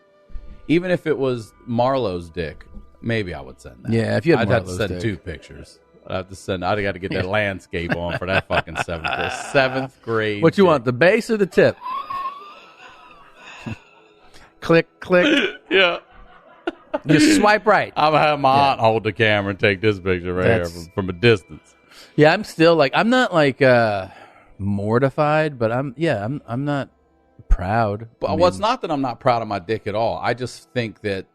Even if it was Marlowe's dick, maybe I would send that. Yeah. If you had I'd have to send dick. 2 pictures. I got to get that landscape on for that fucking 7th grade. What you want, the base or the tip? Click, click. Yeah. You swipe right. I'm gonna have my aunt hold the camera and take this picture here from a distance. Yeah, I'm still like, I'm not like mortified, but I'm not proud. But it's not that I'm not proud of my dick at all. I just think that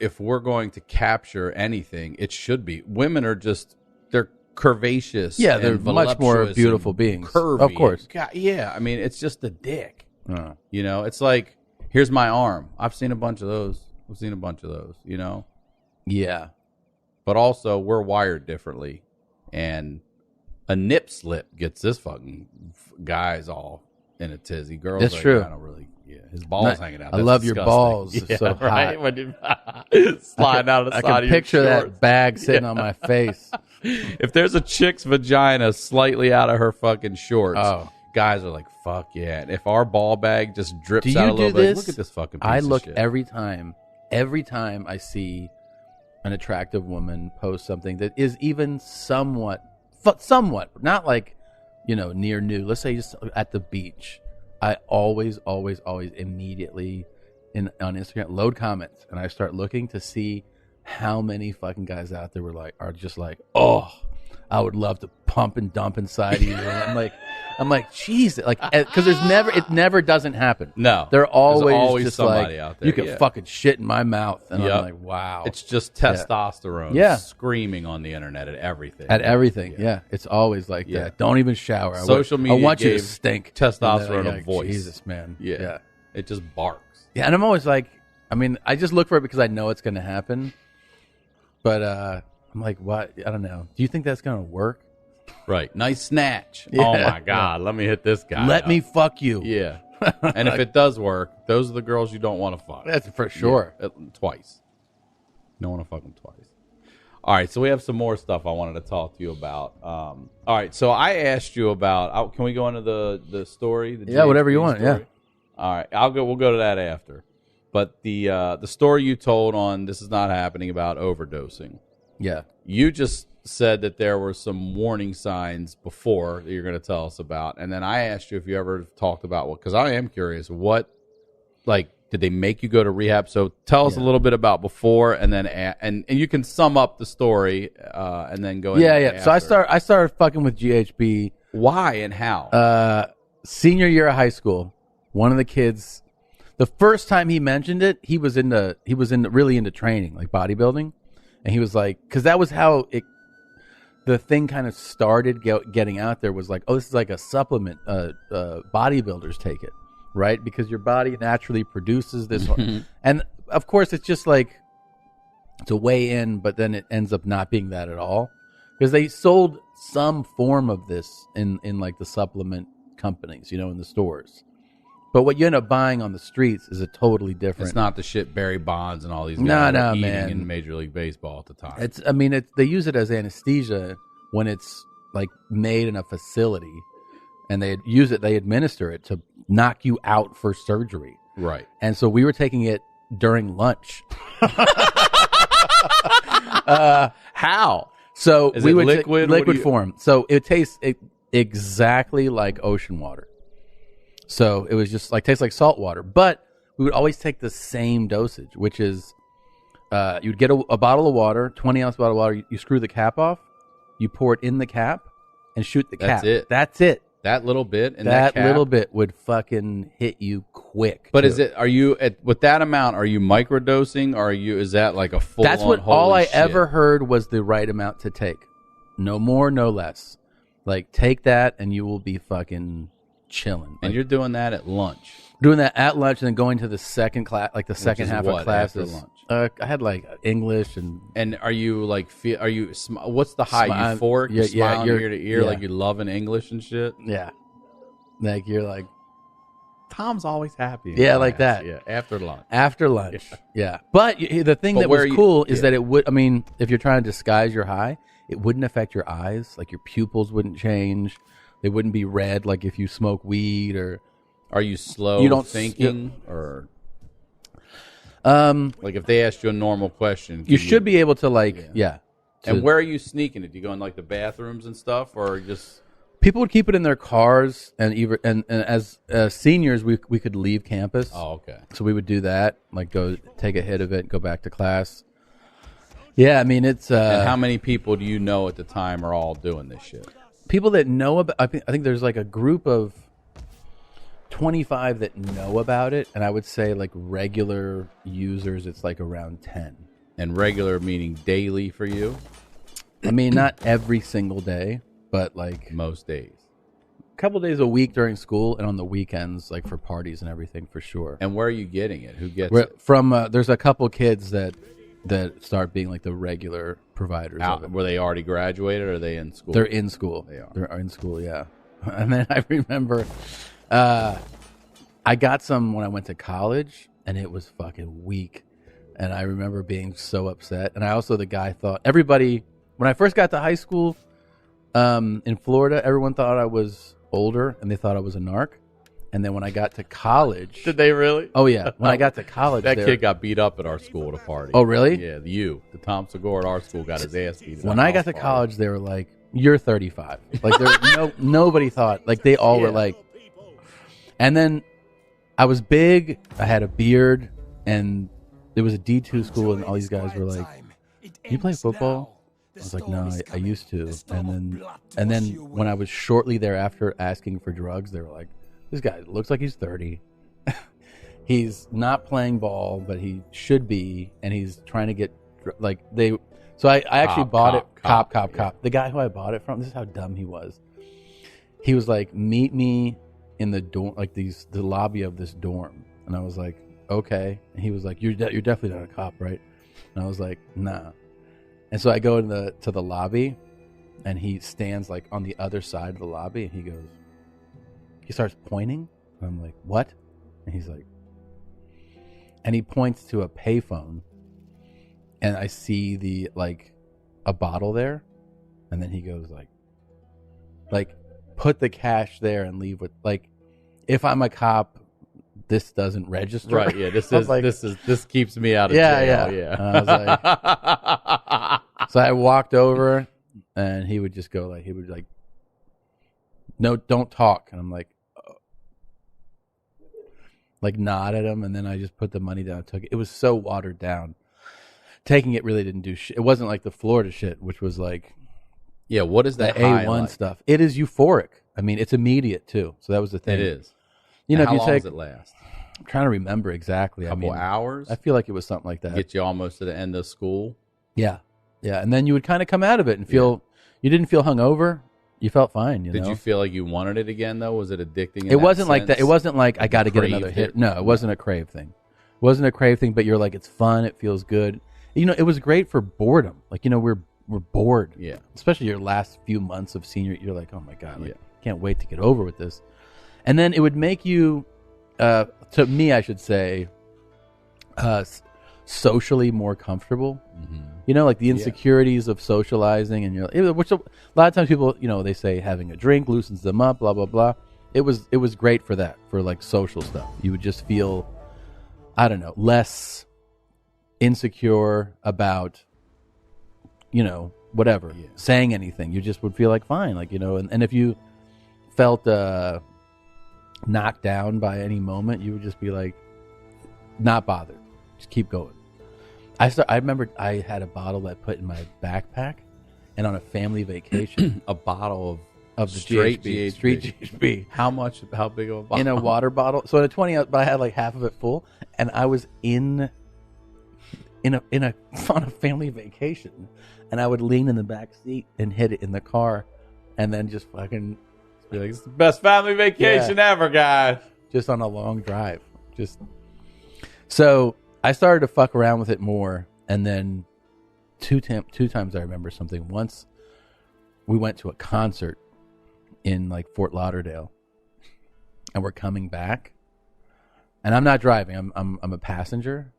if we're going to capture anything, it should be. Women are they're curvaceous. Yeah, they're much more beautiful beings. Curvy. Of course. Yeah, I mean, it's just a dick. It's like, here's my arm. I've seen a bunch of those. Yeah. But also, we're wired differently. And a nip slip gets this fucking guy's all in a tizzy. Girls, that's true. I don't really. Yeah, his balls hanging out. I love your balls. Yeah, it's so right? hot. Sliding out of the side of your I can picture shorts. that bag sitting on my face. If there's a chick's vagina slightly out of her fucking shorts, guys are like, fuck yeah. And if our ball bag just drips out a little bit, look at this fucking piece I of look shit. every time I see an attractive woman post something that is even somewhat, not like, near nude. Let's say just at the beach. I always immediately on Instagram load comments, and I start looking to see how many fucking guys out there are just like, oh, I would love to pump and dump inside you. And I'm like, jeez, like, because it never doesn't happen. No, they're always, there's always just somebody like, out there. you can fucking shit in my mouth, and Yep. I'm like, wow, It's just testosterone Yeah. screaming on the internet at everything. at everything. Yeah, it's always like Yeah. that. Don't even shower. Social media I want you to gave stink. testosterone And then, a voice. Jesus, man. Yeah. It just barks. Yeah, and I'm always like, I mean, I just look for it because I know it's going to happen. But I'm like, what? I don't know. Do you think that's going to work? Right. Nice snatch. Yeah. Oh my God. Let me hit this guy. Let up. me fuck you. Yeah. And if it does work, those are the girls you don't want to fuck. That's for sure. Yeah, twice. You don't want to fuck them twice. All right. So we have some more stuff I wanted to talk to you about. All right. So I asked you about, can we go into the story? Yeah, whatever you GHB want. story? Yeah. All right. We'll go to that after. But the story you told on This Is Not Happening about overdosing. Yeah. You just said that there were some warning signs before that you're going to tell us about. And then I asked you if you ever talked about because I am curious, did they make you go to rehab? So tell us a little bit about before and then, and you can sum up the story and then go into Yeah. So I started fucking with GHB. Why and how? Senior year of high school. One of the kids, the first time he mentioned it, he was really into training, like bodybuilding. And he was like, because that was how the thing kind of started getting out there was like, oh, this is like a supplement. Bodybuilders take it, right? Because your body naturally produces this. And of course, it's just like, it's a way in, but then it ends up not being that at all. Because they sold some form of this in like the supplement companies, in the stores. But what you end up buying on the streets is a totally different. It's not the shit Barry Bonds and all these guys No, were eating man. in Major League Baseball at the time. They use it as anesthesia when it's like made in a facility, and they administer it to knock you out for surgery. Right. And so we were taking it during lunch. How? So Is we it would liquid? liquid form. So it tastes exactly like ocean water. So it was just like tastes like salt water, but we would always take the same dosage, which is you'd get a bottle of water, 20-ounce bottle of water. You screw the cap off, you pour it in the cap, and shoot the cap. That's it. That's it. That little bit and That cap? little bit would fucking hit you quick. But too. are you with that amount? Are you microdosing? Or is that like a full? That's what all I ever heard was the right amount to take. No more, no less. Like take that and you will be fucking chilling. And you're doing that at lunch. Doing that at lunch and then going to the second class, like the second is half what, of classes. after lunch? I had like English and And are you like what's the high Smi- euphoric? yeah, You smiling you're- ear to ear yeah. like you loving English and shit. yeah, like you're like Tom's always happy. in Yeah, like class. that. Yeah, after lunch. after lunch. Yeah, but the thing But that where was you- cool is yeah. that it would. I mean, if you're trying to disguise your high, it wouldn't affect your eyes. Like your pupils wouldn't change. They wouldn't be red like if you smoke weed or. Are you slow You don't thinking or Um, like if they asked you a normal question? you can should be able to like yeah. And where are you sneaking it? Do you go in like the bathrooms and stuff, or just? People would keep it in their cars, and even and as seniors, we could leave campus. Oh, okay. So we would do that, like go take a hit of it, go back to class. Yeah, I mean it's. And how many people do you know at the time are all doing this shit? People that know about? I think there's like a group of 25 that know about it, and I would say like regular users, it's like around 10. And regular meaning daily for you? I mean, not every single day, but like Most days. a couple days a week during school, and on the weekends, like for parties and everything, for sure. And where are you getting it? Who gets We're- it? From there's a couple kids that start being like the regular providers of it. Were they already graduated or are they in school? They're in school. They are. They're in school, yeah. And then I remember I got some when I went to college, and it was fucking weak. And I remember being so upset. And I also, the guy thought, everybody, when I first got to high school in Florida, everyone thought I was older, and they thought I was a narc. And then when I got to college. Did they really? Oh, yeah. When I got to college. That kid got beat up at our school at a party. Oh, really? Yeah, the Tom Segura at our school got his ass beat. When I got to college, they were like, "You're 35." Like, nobody thought. Like, they all were like. And then I was big. I had a beard, and it was a D2 school, and all these guys were like, "You play football?" I was like, no, I used to. And then when I was shortly thereafter asking for drugs, they were like, this guy looks like he's 30. He's not playing ball, but he should be, and he's trying to get like they. So I actually bought it. Cop. The guy who I bought it from. This is how dumb he was. He was like, meet me in the dorm, like the lobby of this dorm, and I was like, okay. And he was like, you're definitely not a cop, right? And I was like, nah. And so I go to the lobby, and he stands like on the other side of the lobby, and he starts pointing, and I'm like, what? And he's like, and he points to a payphone, and I see a bottle there, and then he goes like put the cash there and leave with like, if I'm a cop, this doesn't register. Right, yeah. This keeps me out of jail. Yeah. I was like, so I walked over, and he would just go he would no, don't talk. And I'm like nod at him, and then I just put the money down and took it. It was so watered down. Taking it really didn't do shit. It wasn't like the Florida shit, which was like, yeah, what is that the A1 stuff? It is euphoric. I mean, it's immediate too. So that was the thing. It is. You know, how long does it last? I'm trying to remember exactly. A couple hours? I feel like it was something like that. Get you almost to the end of school. Yeah. And then you would kind of come out of it and feel, you didn't feel hungover. You felt fine. Did you feel like you wanted it again though? Was it addicting? It wasn't like that. It wasn't like I got to get another hit. No, it wasn't a crave thing. It wasn't a crave thing, but you're like, it's fun. It feels good. You know, it was great for boredom. Like, you know, we're bored. Yeah. Especially your last few months of senior. You're like, oh my God, can't wait to get over with this. And then it would make you, to me, I should say, socially more comfortable. Mm-hmm. You know, like the insecurities of socializing, and which a lot of times people, you know, they say having a drink loosens them up, blah blah blah. It was great for that, for like social stuff. You would just feel, I don't know, less insecure about, you know, whatever, saying anything. You just would feel like fine, like, you know, and if you felt knocked down by any moment, you would just be like, not bothered, just keep going. I remember I had a bottle I put in my backpack, and on a family vacation, a bottle of the straight GHB, street GHB. How big of a bottle? In a water bottle. So in a 20 ounce, but I had like half of it full, and I was on a family vacation, and I would lean in the back seat and hit it in the car, and then just fucking be like, it's the best family vacation ever, guys. Just on a long drive. So I started to fuck around with it more, and then two times I remember something. Once we went to a concert in like Fort Lauderdale, and we're coming back, and I'm not driving. I'm a passenger,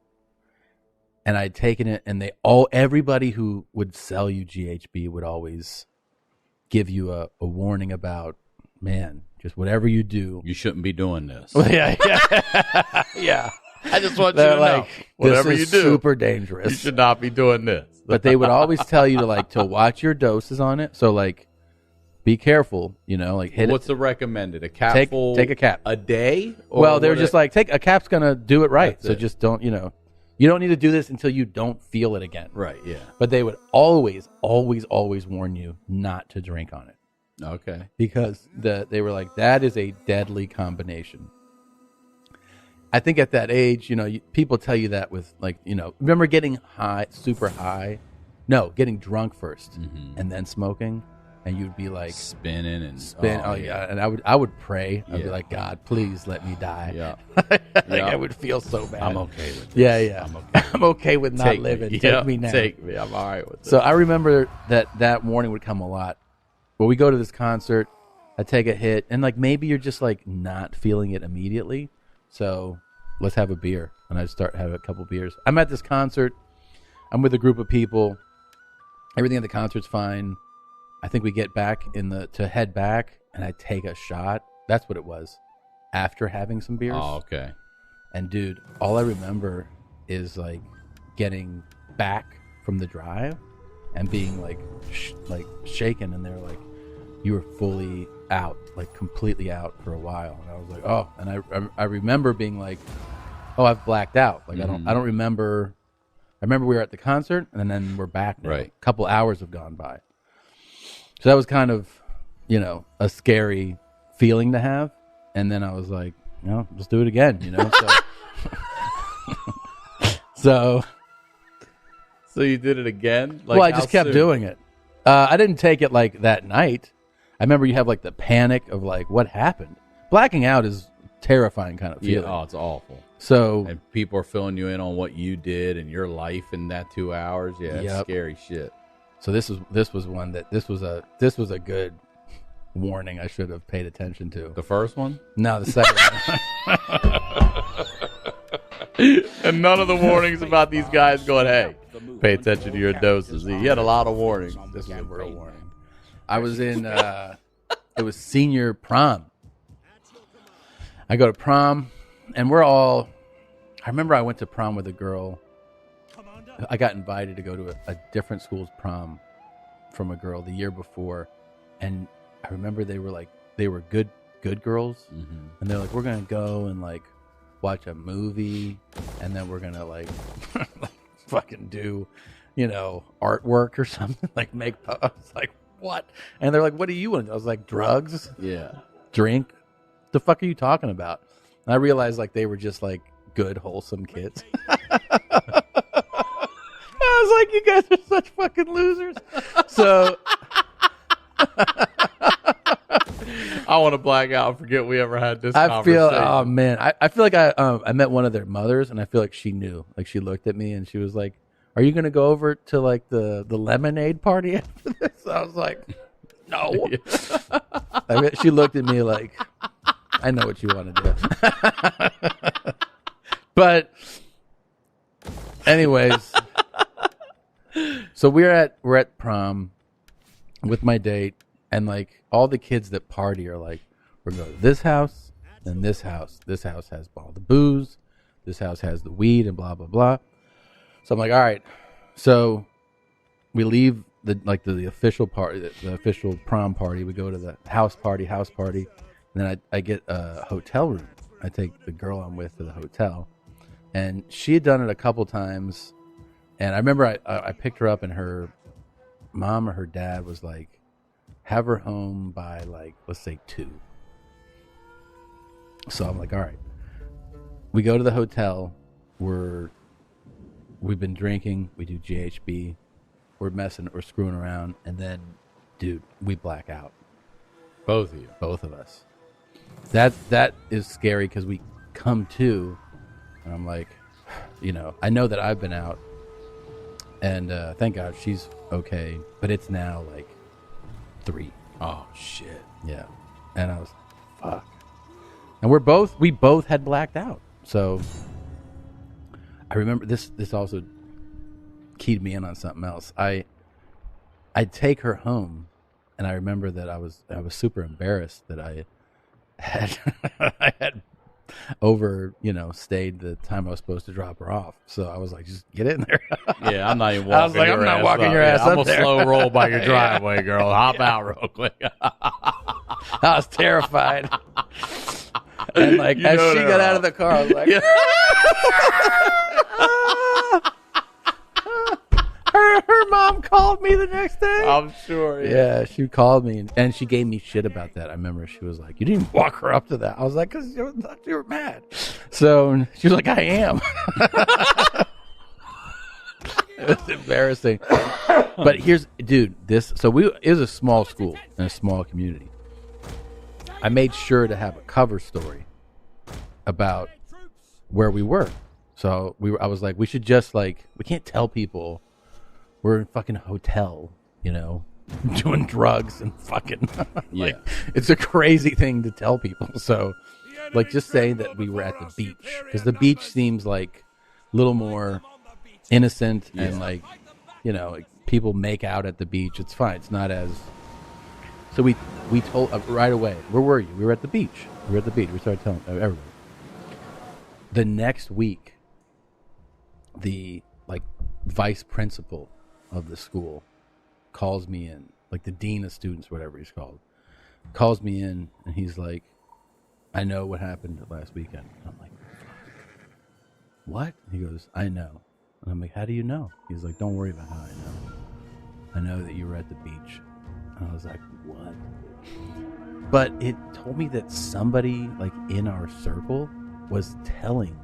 and I'd taken it, and everybody who would sell you GHB would always give you a warning about, man, just whatever you do, you shouldn't be doing this. Yeah. I just want you to know, whatever you do, super dangerous. You should not be doing this. But they would always tell you to watch your doses on it. So like, be careful. You know, like hit. What's the recommended? A capful? Take a cap a day. Well, they're just like, take a cap's gonna do it right. So just don't. You know, you don't need to do this until you don't feel it again. Right. Yeah. But they would always warn you not to drink on it. Okay. Because they were like, that is a deadly combination. I think at that age, you know, people tell you that with like, you know, remember getting high, super high? No, getting drunk first and then smoking, and you'd be like spinning and and I would pray. I'd be like, God, please let me die. Yeah. I would feel so bad. I'm okay with this. Yeah. I'm okay with not living. Take me now. Take me. I'm all right with this. So I remember that morning would come a lot. When we go to this concert, I take a hit, and like maybe you're just like not feeling it immediately. So let's have a beer. And I start having a couple beers. I'm at this concert. I'm with a group of people. Everything at the concert's fine. I think we get back to head back, and I take a shot. That's what it was. After having some beers. Oh, okay. And dude, all I remember is like getting back from the drive and being like shaken, and they're like, you were fully out, like completely out for a while. And I was like, oh, and I remember being like, oh, I've blacked out. Like I don't remember I remember we were at the concert, and then we're back now. Right. A couple hours have gone by. So that was kind of, a scary feeling to have. And then I was like, let's do it again, So, So you did it again? well, I just kept doing it. I didn't take it like that night. I remember you have like the panic of like, what happened? Blacking out is terrifying kind of feeling. Yeah, it's awful. So, And people are filling you in on what you did and your life in that 2 hours. Yeah, it's Yep. scary shit. so this was one that this was a good warning I should have paid attention to. The first one? No, the second one. And none of the warnings about these guys going, hey, pay attention to your doses. He had a lot of warnings. This was a real warning. I was in it was senior prom. I go to prom, and I remember I went to prom with a girl. I got invited to go to a different school's prom from a girl the year before, and I remember they were good girls, and they're like, we're gonna go and like watch a movie, and then we're gonna like fucking do artwork or something, like make. I was like, what? And they're like, what do you want? I was like, drugs, Yeah. drink. The fuck are you talking about? And I realized like they were just like good, wholesome kids. I was like, you guys are such fucking losers. So I want to black out and forget we ever had this I feel, conversation. oh man, I feel like I met one of their mothers, and I feel like she knew. Like she looked at me and she was like, "Are you gonna go over to like the lemonade party after this?" I was like, "No." She looked at me like, "I know what you want to do." But, anyways, so we're at prom with my date, and like all the kids that party are like, we're going to this house and this house. This house has all the booze. This house has the weed and blah blah blah. So I'm like, all right. So we leave the official party, the official prom party. We go to the house party, and then I get a hotel room. I take the girl I'm with to the hotel, and she had done it a couple times. And I remember I picked her up, and her mom or her dad was like, have her home by like, let's say 2. So I'm like, all right. We go to the hotel. We've been drinking. We do GHB. We're screwing around, and then, dude, we black out. Both of you. Both of us. That is scary because we come to, and I'm like, I know that I've been out, and thank God she's okay. But it's now like 3. Oh, shit. Yeah, and I was like, fuck. And we both had blacked out. So I remember this also keyed me in on something else. I'd take her home, and I remember that I was super embarrassed that I had I had stayed the time I was supposed to drop her off. So I was like, just get in there. Yeah, I'm not even walking. I was like, I'm not walking up. your ass I'm up gonna there. slow roll by your driveway, girl. Hop out real quick. I was terrified. And like as she got out of the car, I was like, her mom called me the next day. I'm sure. Yeah, she called me and she gave me shit about that. I remember she was like, you didn't even walk her up to that. I was like, because you were mad. So she was like, I am. It was embarrassing. But it was a small school and a small community. I made sure to have a cover story about where we were. So I was like, we should just we can't tell people we're in a fucking hotel, doing drugs and fucking Yeah. it's a crazy thing to tell people. So just saying that we were at the beach, because the beach seems like a little more innocent and people make out at the beach. It's fine. It's not as. So we told right away, where were you? We were at the beach. We started telling everybody. The next week, the vice principal of the school calls me in, the dean of students, whatever he's called, calls me in, and he's like, I know what happened last weekend. I'm like, what? He goes, I know. And I'm like, how do you know? He's like, don't worry about how I know. I know that you were at the beach. And I was like, what? But it told me that somebody like in our circle was telling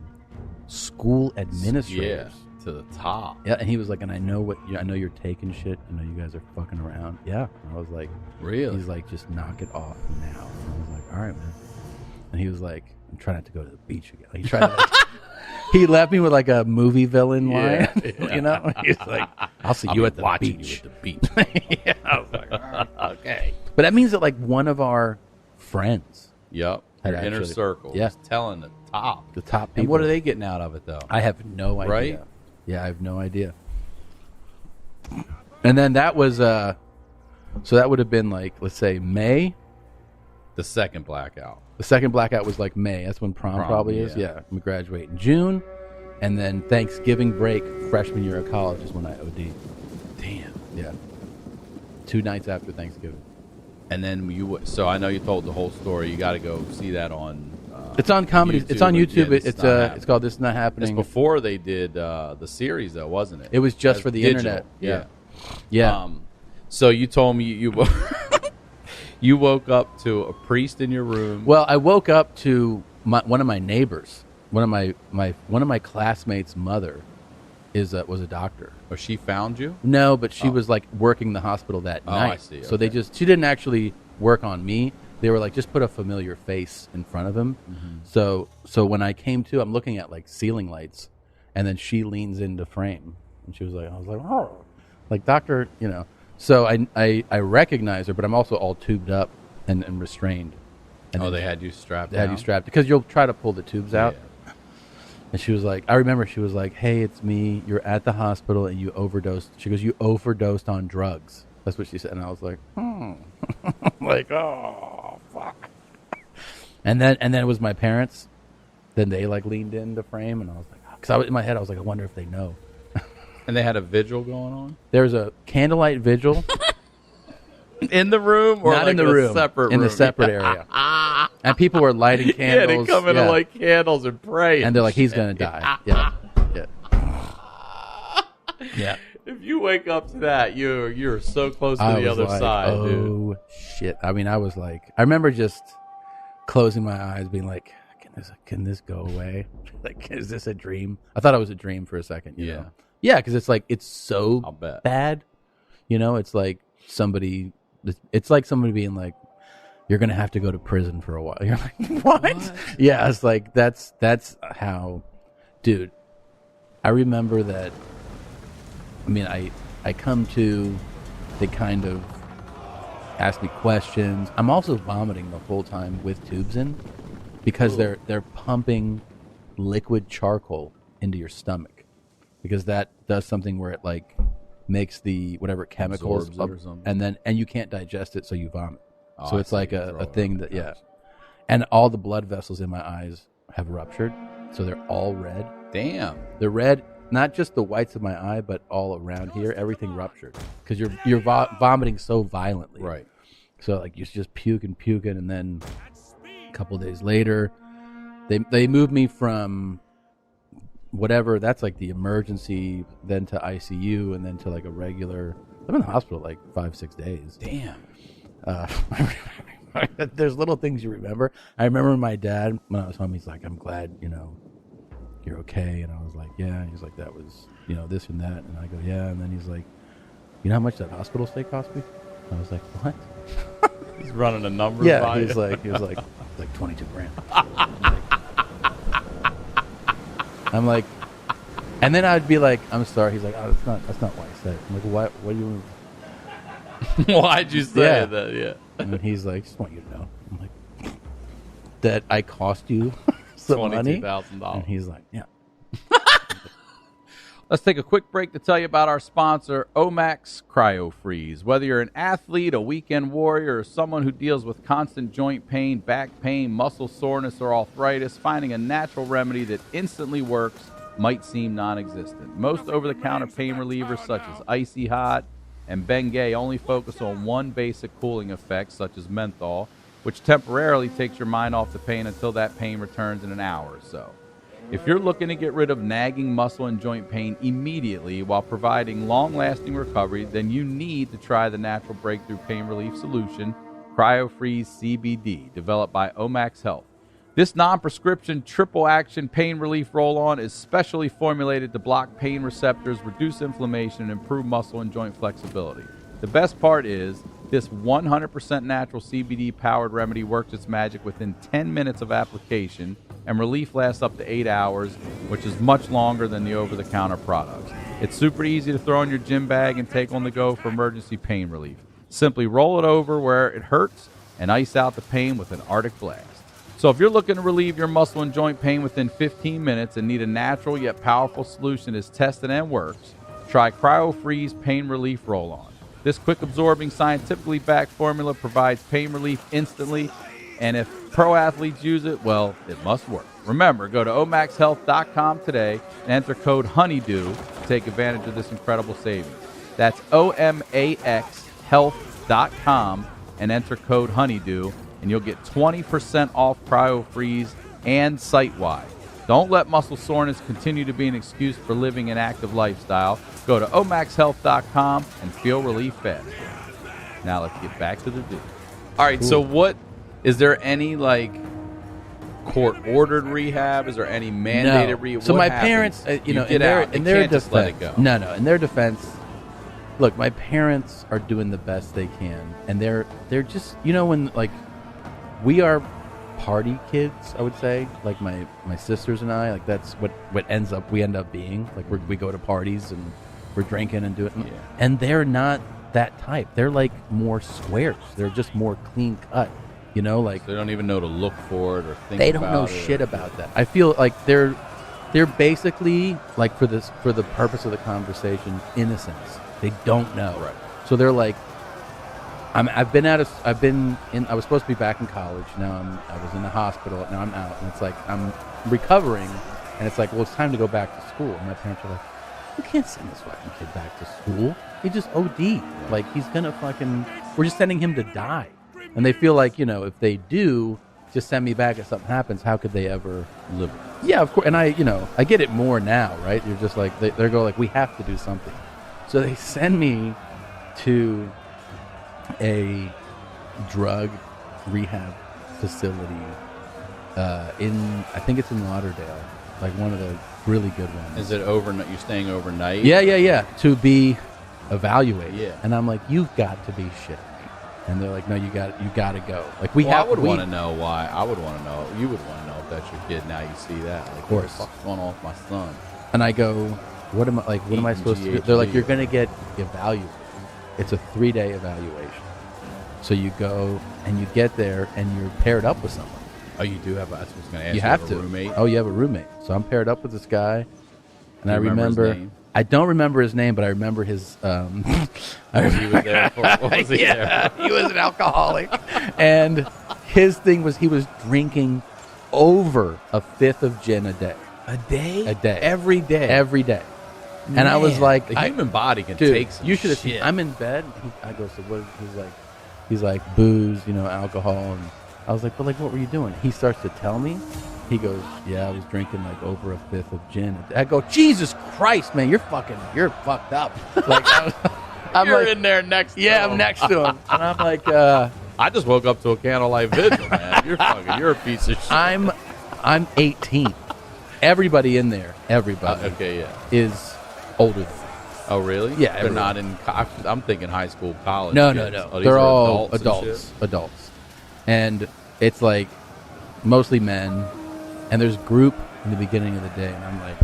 school administrators. Yeah, to the top. Yeah, and he was like, and I know I know you're taking shit. I know you guys are fucking around. Yeah. And I was like, Really? He's like, just knock it off now. And I was like, all right, man. And he was like, I'm trying not to go to the beach again. He tried to like, he left me with like a movie villain line, you know? He's like, I'll see you at the beach. You at the beach. Yeah, I was like, okay. But that means that like one of our friends, Yep. Had Your inner actually- circle. yeah. Is telling the top. the top people. And what are they getting out of it, though? I have no idea. Right? Yeah, I have no idea. And then that was, so that would have been like, let's say May. The second blackout. The second blackout was like May. That's when prom probably is. yeah. Yeah, we graduate in June. And then Thanksgiving break, freshman year of college is when I OD'd. Damn. Yeah. 2 nights after Thanksgiving. And then so I know you told the whole story. You got to go see that on. It's on comedy. YouTube. It's on YouTube. Yeah, It's called This Is Not It's Happening. before they did the series, though, wasn't it? It was just As for the digital. internet. Yeah. Yeah. So you told me you you woke up to a priest in your room. Well, I woke up to one of my neighbors. One of my classmates' mother was a doctor. Or she found you? No, but she was like working the hospital that night. I see. So she didn't actually work on me. They were like, just put a familiar face in front of him. Mm-hmm. So when I came to, I'm looking at like ceiling lights, and then she leans into frame, and she was like, I was like, oh, like doctor, you know. So I recognize her, but I'm also all tubed up and restrained. And Oh, then they had you strapped they had down? you strapped because you'll try to pull the tubes out. Yeah. And she was like, I remember she was like, hey, it's me. You're at the hospital and you overdosed. She goes, you overdosed on drugs. That's what she said. And I was like, like, oh, fuck. And then it was my parents. Then they like leaned into frame. And I was like, because in my head, I was like, I wonder if they know. And they had a vigil going on? There was a candlelight vigil. In the room? Or Not like in the room. Separate in room? the separate area. And people were lighting candles. Yeah, they come in and light candles and pray. And they're like, he's going to die. Yeah. Yeah. Yeah. If you wake up to that, you're so close to I the was other like, side, dude. oh, shit. I mean, I was like, I remember just closing my eyes, being like, can this go away? Like, is this a dream? I thought it was a dream for a second. You know? Yeah, because it's like, it's so I'll bet. bad. You know, it's like it's like somebody being like, you're going to have to go to prison for a while. You're like, what? Yeah, it's like, that's how, dude, I remember that. I mean, I come to, they kind of ask me questions. I'm also vomiting the whole time with tubes in because they're pumping liquid charcoal into your stomach because that does something where it like makes the whatever chemicals Absorbs it or something. and then you can't digest it, so you vomit. Oh, So I it's see. like You a throw it thing up. that, yeah. And all the blood vessels in my eyes have ruptured, so they're all red. Damn. They're red, not just the whites of my eye, but all around here, everything ruptured because you're vomiting so violently. Right. So like you're just puking, and then a couple days later, they moved me from whatever, that's like the emergency, then to ICU, and then to like a regular. I'm in the hospital like 5-6 days. Damn. There's little things you remember. I remember my dad when I was home. He's like, "I'm glad you're okay," and I was like, "Yeah." And he's like, "That was this and that," and I go, "Yeah." And then he's like, "You know how much that hospital stay cost me?" I was like, "What?" He's running a number. Yeah, by he you. was like 22 grand. I'm like, and then I'd be like, "I'm sorry." He's like, "Oh, that's not why I said it." I'm like, "What do you?" Why'd you say Yeah. that? Yeah. And he's like, "Just want you to know." I'm like, "That I cost you some money?" $22,000. And he's like, "Yeah." Let's take a quick break to tell you about our sponsor, Omax Cryofreeze. Whether you're an athlete, a weekend warrior, or someone who deals with constant joint pain, back pain, muscle soreness, or arthritis, finding a natural remedy that instantly works might seem non-existent. Most over-the-counter pain relievers such as Icy Hot and Bengay only focus on one basic cooling effect, such as menthol, which temporarily takes your mind off the pain until that pain returns in an hour or so. If you're looking to get rid of nagging muscle and joint pain immediately while providing long-lasting recovery, then you need to try the natural breakthrough pain relief solution, Cryofreeze CBD, developed by Omax Health. This non-prescription triple-action pain relief roll-on is specially formulated to block pain receptors, reduce inflammation, and improve muscle and joint flexibility. The best part is this 100% natural CBD-powered remedy works its magic within 10 minutes of application, and relief lasts up to 8 hours, which is much longer than the over-the-counter products. It's super easy to throw in your gym bag and take on the go for emergency pain relief. Simply roll it over where it hurts and ice out the pain with an Arctic blast. So if you're looking to relieve your muscle and joint pain within 15 minutes and need a natural yet powerful solution that's tested and works, try Cryofreeze Pain Relief Roll-On. This quick-absorbing, scientifically backed formula provides pain relief instantly, and if pro athletes use it, well, it must work. Remember, go to omaxhealth.com today and enter code HONEYDEW to take advantage of this incredible savings. That's omaxhealth.com and enter code HONEYDEW, and you'll get 20% off Cryofreeze and site-wide. Don't let muscle soreness continue to be an excuse for living an active lifestyle. Go to omaxhealth.com and feel relief fast. Now let's get back to the dude. All right, so what is there any like court-ordered rehab? Is there any mandated rehab? So What my happens? parents, You in get their, out. in You their can't just let it defense, go. no, in their defense, look, my parents are doing the best they can, and they're just, when like we are party kids, I would say, like my sisters and I, like that's what we end up being. Like we go to parties and we're drinking and doing, and they're not that type. They're like more squares. They're just more clean cut. Like So they don't even know to look for it or think they don't about know it. shit about that. I feel like they're basically like for the purpose of the conversation, innocents. They don't know. Right. So they're like, I was supposed to be back in college. Now I was in the hospital. Now I'm out, and it's like I'm recovering, and it's like, well, it's time to go back to school. And my parents are like, you can't send this fucking kid back to school. He just OD'd. Like he's gonna we're just sending him to die. And they feel like, if they do just send me back if something happens, how could they ever live? Yeah, of course. And I get it more now, right? You're just like, they're go like, we have to do something. So they send me to a drug rehab facility I think it's in Lauderdale, like one of the really good ones. Is it overnight? You're staying overnight? Yeah. To be evaluated. Yeah. And I'm like, you've got to be shitting me. And they're like, no, you got to go. Like I would want to know why. I would want to know. You would want to know if that's your kid. Now you see that. Like, of course. What the fuck's going on with my son? And I go, what am I supposed to do? They're like, you're going to get evaluated. It's a 3-day evaluation. So you go and you get there and you're paired up with someone. Oh, you do have. I was going to ask. You have a to. roommate. Oh, you have a roommate. So I'm paired up with this guy, and I Do you remember remember. his name? I don't remember his name, but I remember his. He was there. What was he there? He was an alcoholic, and his thing was he was drinking over a fifth of gin a day. A day? A day. Every day? Every day. And I was like, the human body can dude, take some you should have shit. seen. I'm in bed. I go, so what? He's like booze, alcohol, and I was like, but like, what were you doing? He starts to tell me. He goes, yeah, I was drinking like over a fifth of gin. I go, Jesus Christ, man, you're fucked up. Like, I'm You're like, in there next to yeah, him. I'm next to him, and I'm like, I just woke up to a candlelight vigil, man. You're a piece of shit. I'm 18. Everybody in there, Okay, yeah. is older than me. Oh, really? Yeah, They're everyone. not in. I'm thinking high school, college. No. kids. Oh, these They're are all adults. adults. And it's like mostly men. And there's group in the beginning of the day. And I'm like,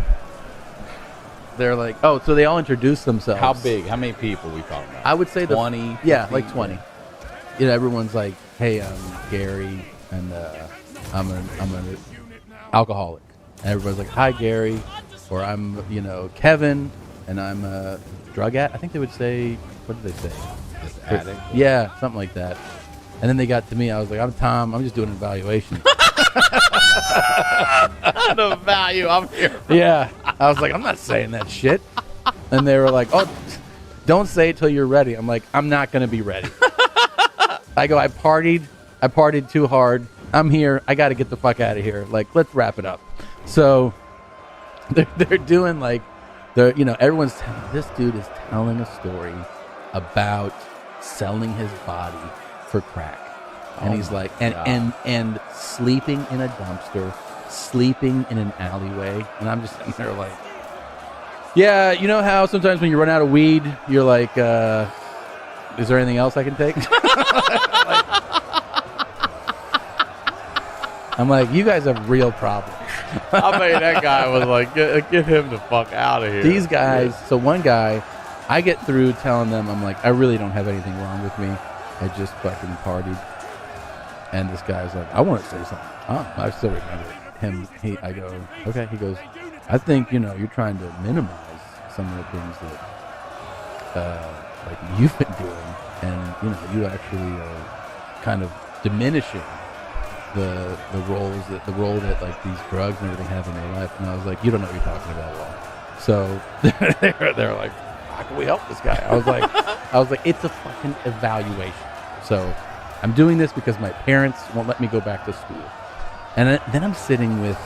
they're like, oh, so they all introduce themselves. How big? How many people we talking about? I would say 20. Yeah, 50? like 20. Everyone's like, hey, I'm Gary, and I'm an alcoholic. And everybody's like, hi, Gary, or I'm, Kevin, and I'm a drug addict. I think they would say, what did they say? Just addict. Yeah, something like that. And then they got to me. I was like, I'm Tom. I'm just doing an evaluation. The value. I'm here. Yeah. I was like, I'm not saying that shit. And they were like, oh, don't say it till you're ready. I'm like, I'm not going to be ready. I go, I partied too hard. I'm here. I got to get the fuck out of here. Like, let's wrap it up. So they're doing like everyone's this dude is telling a story about selling his body for crack. And he's like and sleeping in a dumpster, sleeping in an alleyway, and I'm just sitting there like, yeah, you know how sometimes when you run out of weed, you're like, is there anything else I can take? I'm like, you guys have real problems. I mean, that guy was like, get him the fuck out of here. These guys, so one guy, I get through telling them, I'm like, I really don't have anything wrong with me. I just fucking partied. And this guy's like, I want to say something. Oh, I still remember him. I go, okay. He goes, I think, you're trying to minimize some of the things that, like you've been doing. And, you actually are kind of diminishing the role that like these drugs and everything have in their life. And I was like, you don't know what you're talking about at all. So they're like, how can we help this guy? I was like, it's a fucking evaluation. So I'm doing this because my parents won't let me go back to school. And then I'm sitting with,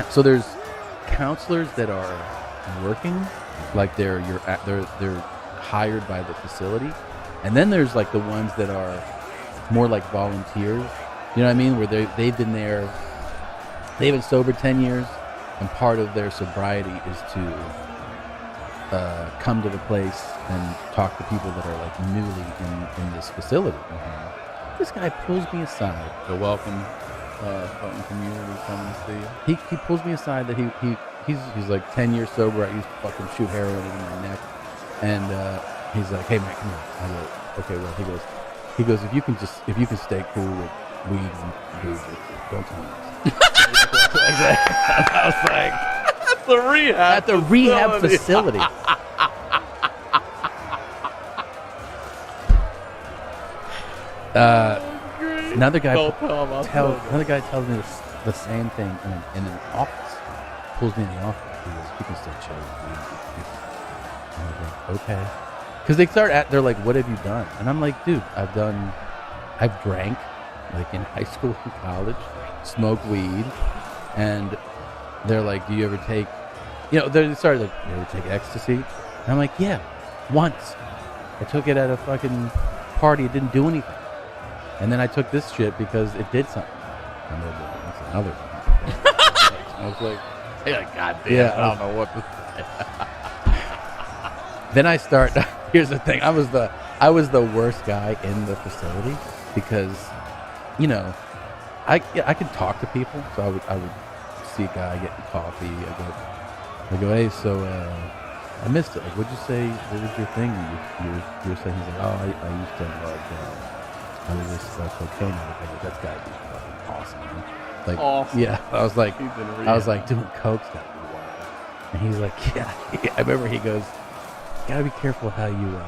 so there's counselors that are working, like they're hired by the facility. And then there's like the ones that are more like volunteers. You know what I mean? Where they've been there, they've been sober 10 years, and part of their sobriety is to come to the place and talk to people that are like newly in this facility. Mm-hmm. This guy pulls me aside. The welcome fucking community coming to see you. He pulls me aside that he's like 10 years sober. I used to fucking shoot heroin in my neck, and he's like, "Hey man, come on." I go, "Okay, well." He goes, if you can stay cool with weed and booze, don't tell me this. I was like, at the rehab facility. Another guy tells me the same thing in an office. Pulls me in the office. He goes, "You can still chill with weed." And I was like, "Okay." Because they're like, "What have you done?" And I'm like, "Dude, I've drank, like in high school and college, smoked weed." And they're like, "Do you ever take," they started like, "Do you ever take ecstasy?" And I'm like, "Yeah, once. I took it at a fucking party. It didn't do anything. And then I took this shit because it did something." And they're like, "That's another thing." I was like, God damn, I don't know what to say. Then I start. Here's the thing. I was the worst guy in the facility because, I could talk to people. So I would see a guy getting coffee. I go, "Hey, so I missed it. Like, what'd you say? What was your thing? You were saying?" He's like, "Oh, I used to I was just cocaine." That's gotta be fucking awesome, man. Like, awesome. Yeah. I was like, doing coke's gotta be wild. And he's like, yeah. I remember he goes, "Gotta be careful how you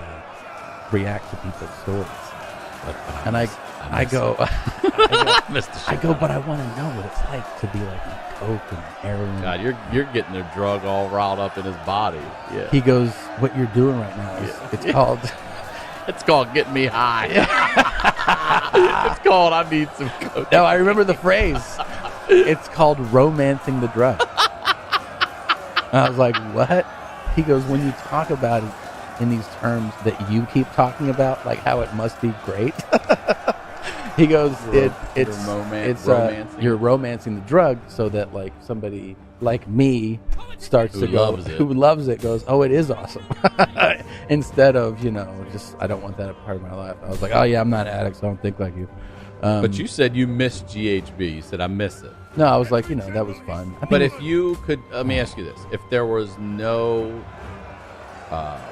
react to people's stories." And I go, "But I want to know what it's like to be like on coke and heroin." God, you're getting the drug all riled up in his body. Yeah. He goes, "What you're doing right now is it's called getting me high." It's called I need some coke. No, I remember the phrase. It's called romancing the drug. And I was like, "What?" He goes, "When you talk about it in these terms that you keep talking about, like how it must be great." He goes, you're romancing the drug so that like somebody like me starts who loves it goes, "Oh, it is awesome." Instead of, just, I don't want that a part of my life. I was like, "Oh yeah, I'm not an addict, so I don't think like you." But you said you missed GHB. You said, "I miss it." No, I was like, that was fun. But if you could, let me ask you this. If there was no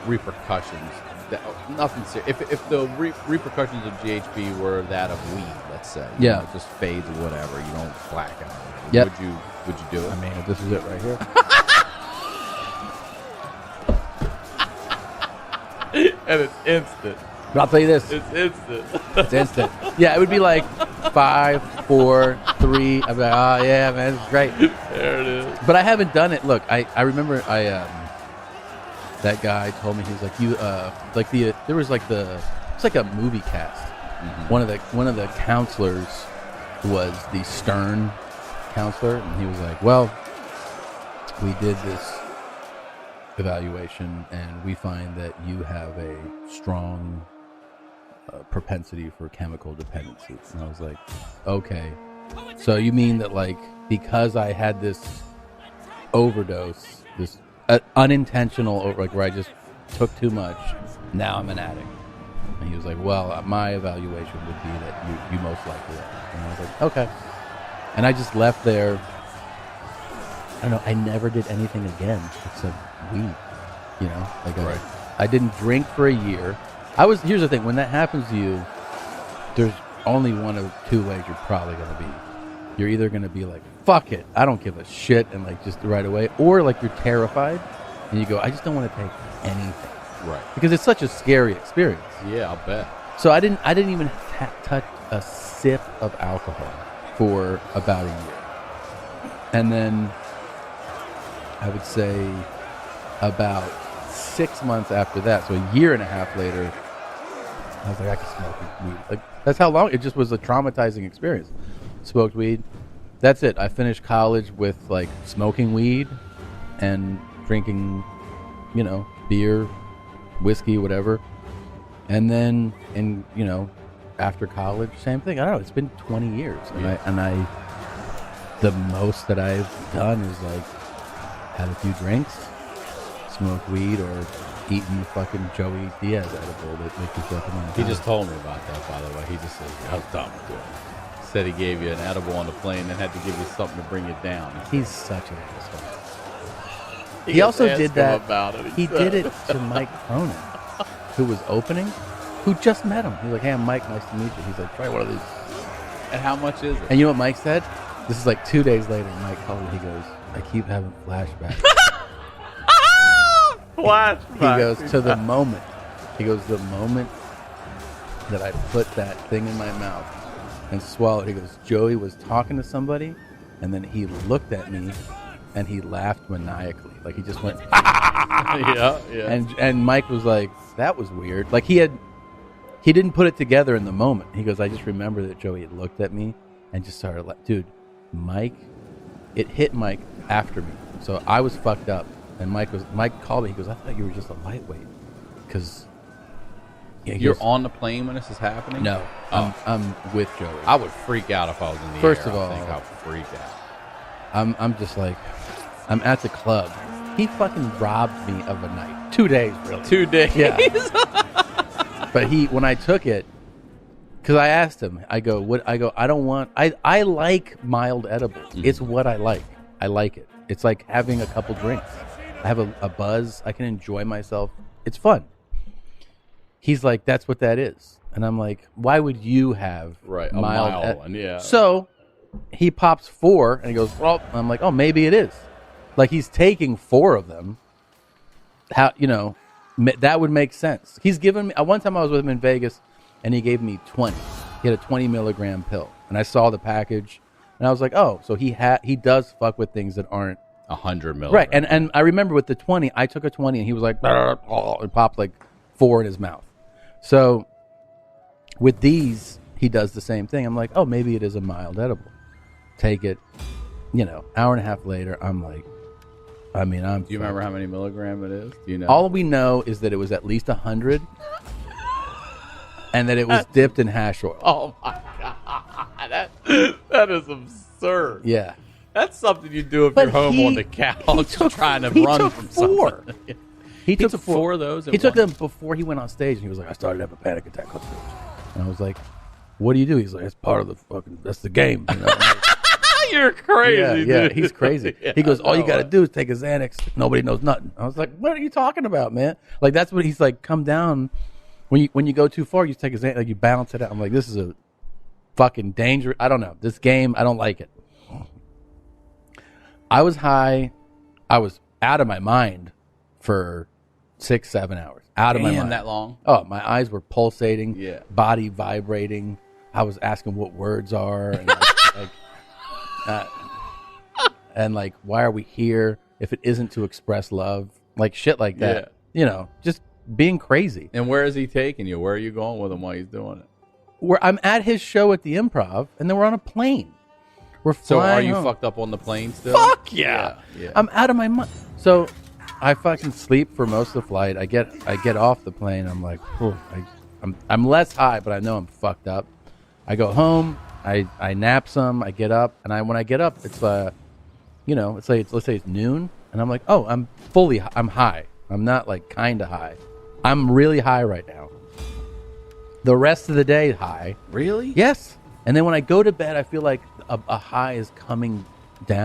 repercussions, nothing serious. If the repercussions of GHB were that of weed, let's say, yeah, it just fades or whatever, you don't black out. Yep. Would you do it? I mean, if this is it right here. And it's instant. But I'll tell you this. It's instant. It's instant. Yeah, it would be like 5, 4, 3. I'd be like, "Oh yeah, man, it's great." There it is. But I haven't done it. Look, I remember that guy told me, he was like, there was like it's like a movie cast. Mm-hmm. One of the counselors was the stern counselor, and he was like, "Well, we did this evaluation, and we find that you have a strong propensity for chemical dependency. And I was like, okay. So you mean that, like, because I had this overdose, this unintentional, like, where I just took too much, now I'm an addict? And he was like, well, my evaluation would be that you most likely are. And I was like, okay. And I just left there. I don't know. I never did anything again except weed. You know, like I didn't drink for a year. Here's the thing: when that happens to you, there's only one of two ways you're probably gonna be. You're either gonna be like, "Fuck it, I don't give a shit," and like just right away, or like you're terrified and you go, "I just don't want to take anything." Right. Because it's such a scary experience. Yeah, I'll bet. So I didn't even touch a sip of alcohol for about a year, and then I would say about 6 months after that, so a year and a half later, I was like, I can smoke weed. Like, that's how long it just was a traumatizing experience. Smoked weed. That's it. I finished college with like smoking weed and drinking, you know, beer, whiskey, whatever. And then, after college, same thing. I don't know. It's been 20 years, and I, the most that I've done is like had a few drinks, smoked weed, or eaten fucking Joey Diaz edible that makes you feel like He just told me about that, by the way. He just said, I was done with it. Said he gave you an edible on the plane and had to give you something to bring you down. He's such an asshole. He also did that. He did it to Mike Cronin, who was opening, who just met him. He was like, "Hey, I'm Mike. Nice to meet you." He's like, "Try one of these." And how much is it? And you know what Mike said? This is like 2 days later. Mike called me. He goes, "I keep having flashbacks." Flashbacks. He goes, to the moment. He goes, the moment that I put that thing in my mouth and swallowed. He goes, Joey was talking to somebody, and then he looked at me, and he laughed maniacally. Like he just went, yeah. And Mike was like, that was weird. Like he didn't put it together in the moment. He goes, I just remember that Joey had looked at me and just started like, dude, Mike, it hit Mike after me. So I was fucked up. And Mike called me. He goes, I thought you were just a lightweight. Because you're on the plane when this is happening? No, I'm with Joey. I would freak out if I was in the First air. of all, I think I'd freak out. I'm just like, I'm at the club. He fucking robbed me of a night. 2 days, really. 2 days? Yeah. But when I took it, because I asked him, I like mild edibles. Mm-hmm. It's what I like. I like it. It's like having a couple drinks. I have a buzz. I can enjoy myself. It's fun. He's like, that's what that is. And I'm like, why would you have a mild one? Yeah. So he pops 4 and he goes, well, I'm like, oh, maybe it is. Like he's taking 4 of them. How, that would make sense. He's given me, one time I was with him in Vegas and he gave me 20. He had a 20 milligram pill. And I saw the package and I was like, oh, so he does fuck with things that aren't 100 milligrams. Right. And I remember with the 20, I took a 20 and he was like, and popped like 4 in his mouth. So with these, he does the same thing. I'm like, oh, maybe it is a mild edible. Take it. Hour and a half later, I'm like, do you remember how many milligram it is? Do you know? All we know is that it was at least 100 and that it was dipped in hash oil. Oh my God. That is absurd. Yeah. That's something you do if you're home on the couch trying to run from 4. something. He took 4 of those? He took them before he went on stage, and he was like, I started to have a panic attack on stage. And I was like, what do you do? He's like, it's part of that's the game. You're crazy, yeah, dude. he's crazy. He goes, all you got to do is take a Xanax. Nobody knows nothing. I was like, what are you talking about, man? Like, that's what he's like, come down. When you go too far, you take a Xanax, like you balance it out. I'm like, this is a fucking dangerous. I don't know. This game, I don't like it. I was high. I was out of my mind for 6-7 hours. Out of my mind. That long? Oh, my eyes were pulsating. Yeah. Body vibrating. I was asking what words are. And and like, why are we here if it isn't to express love? Like shit like that. Yeah. Just being crazy. And where is he taking you? Where are you going with him while he's doing it? I'm at his show at the Improv, and then we're on a plane. We're So flying are you home. fucked up on the plane still? Fuck yeah. Yeah. I'm out of my mind. So I fucking sleep for most of the flight. I get off the plane. I'm like, I'm less high, but I know I'm fucked up. I go home. I nap some. I get up, and when I get up, it's let's say it's noon, and I'm like, oh, I'm high. I'm not like kind of high. I'm really high right now. The rest of the day high. Really? Yes. And then when I go to bed, I feel like a high is coming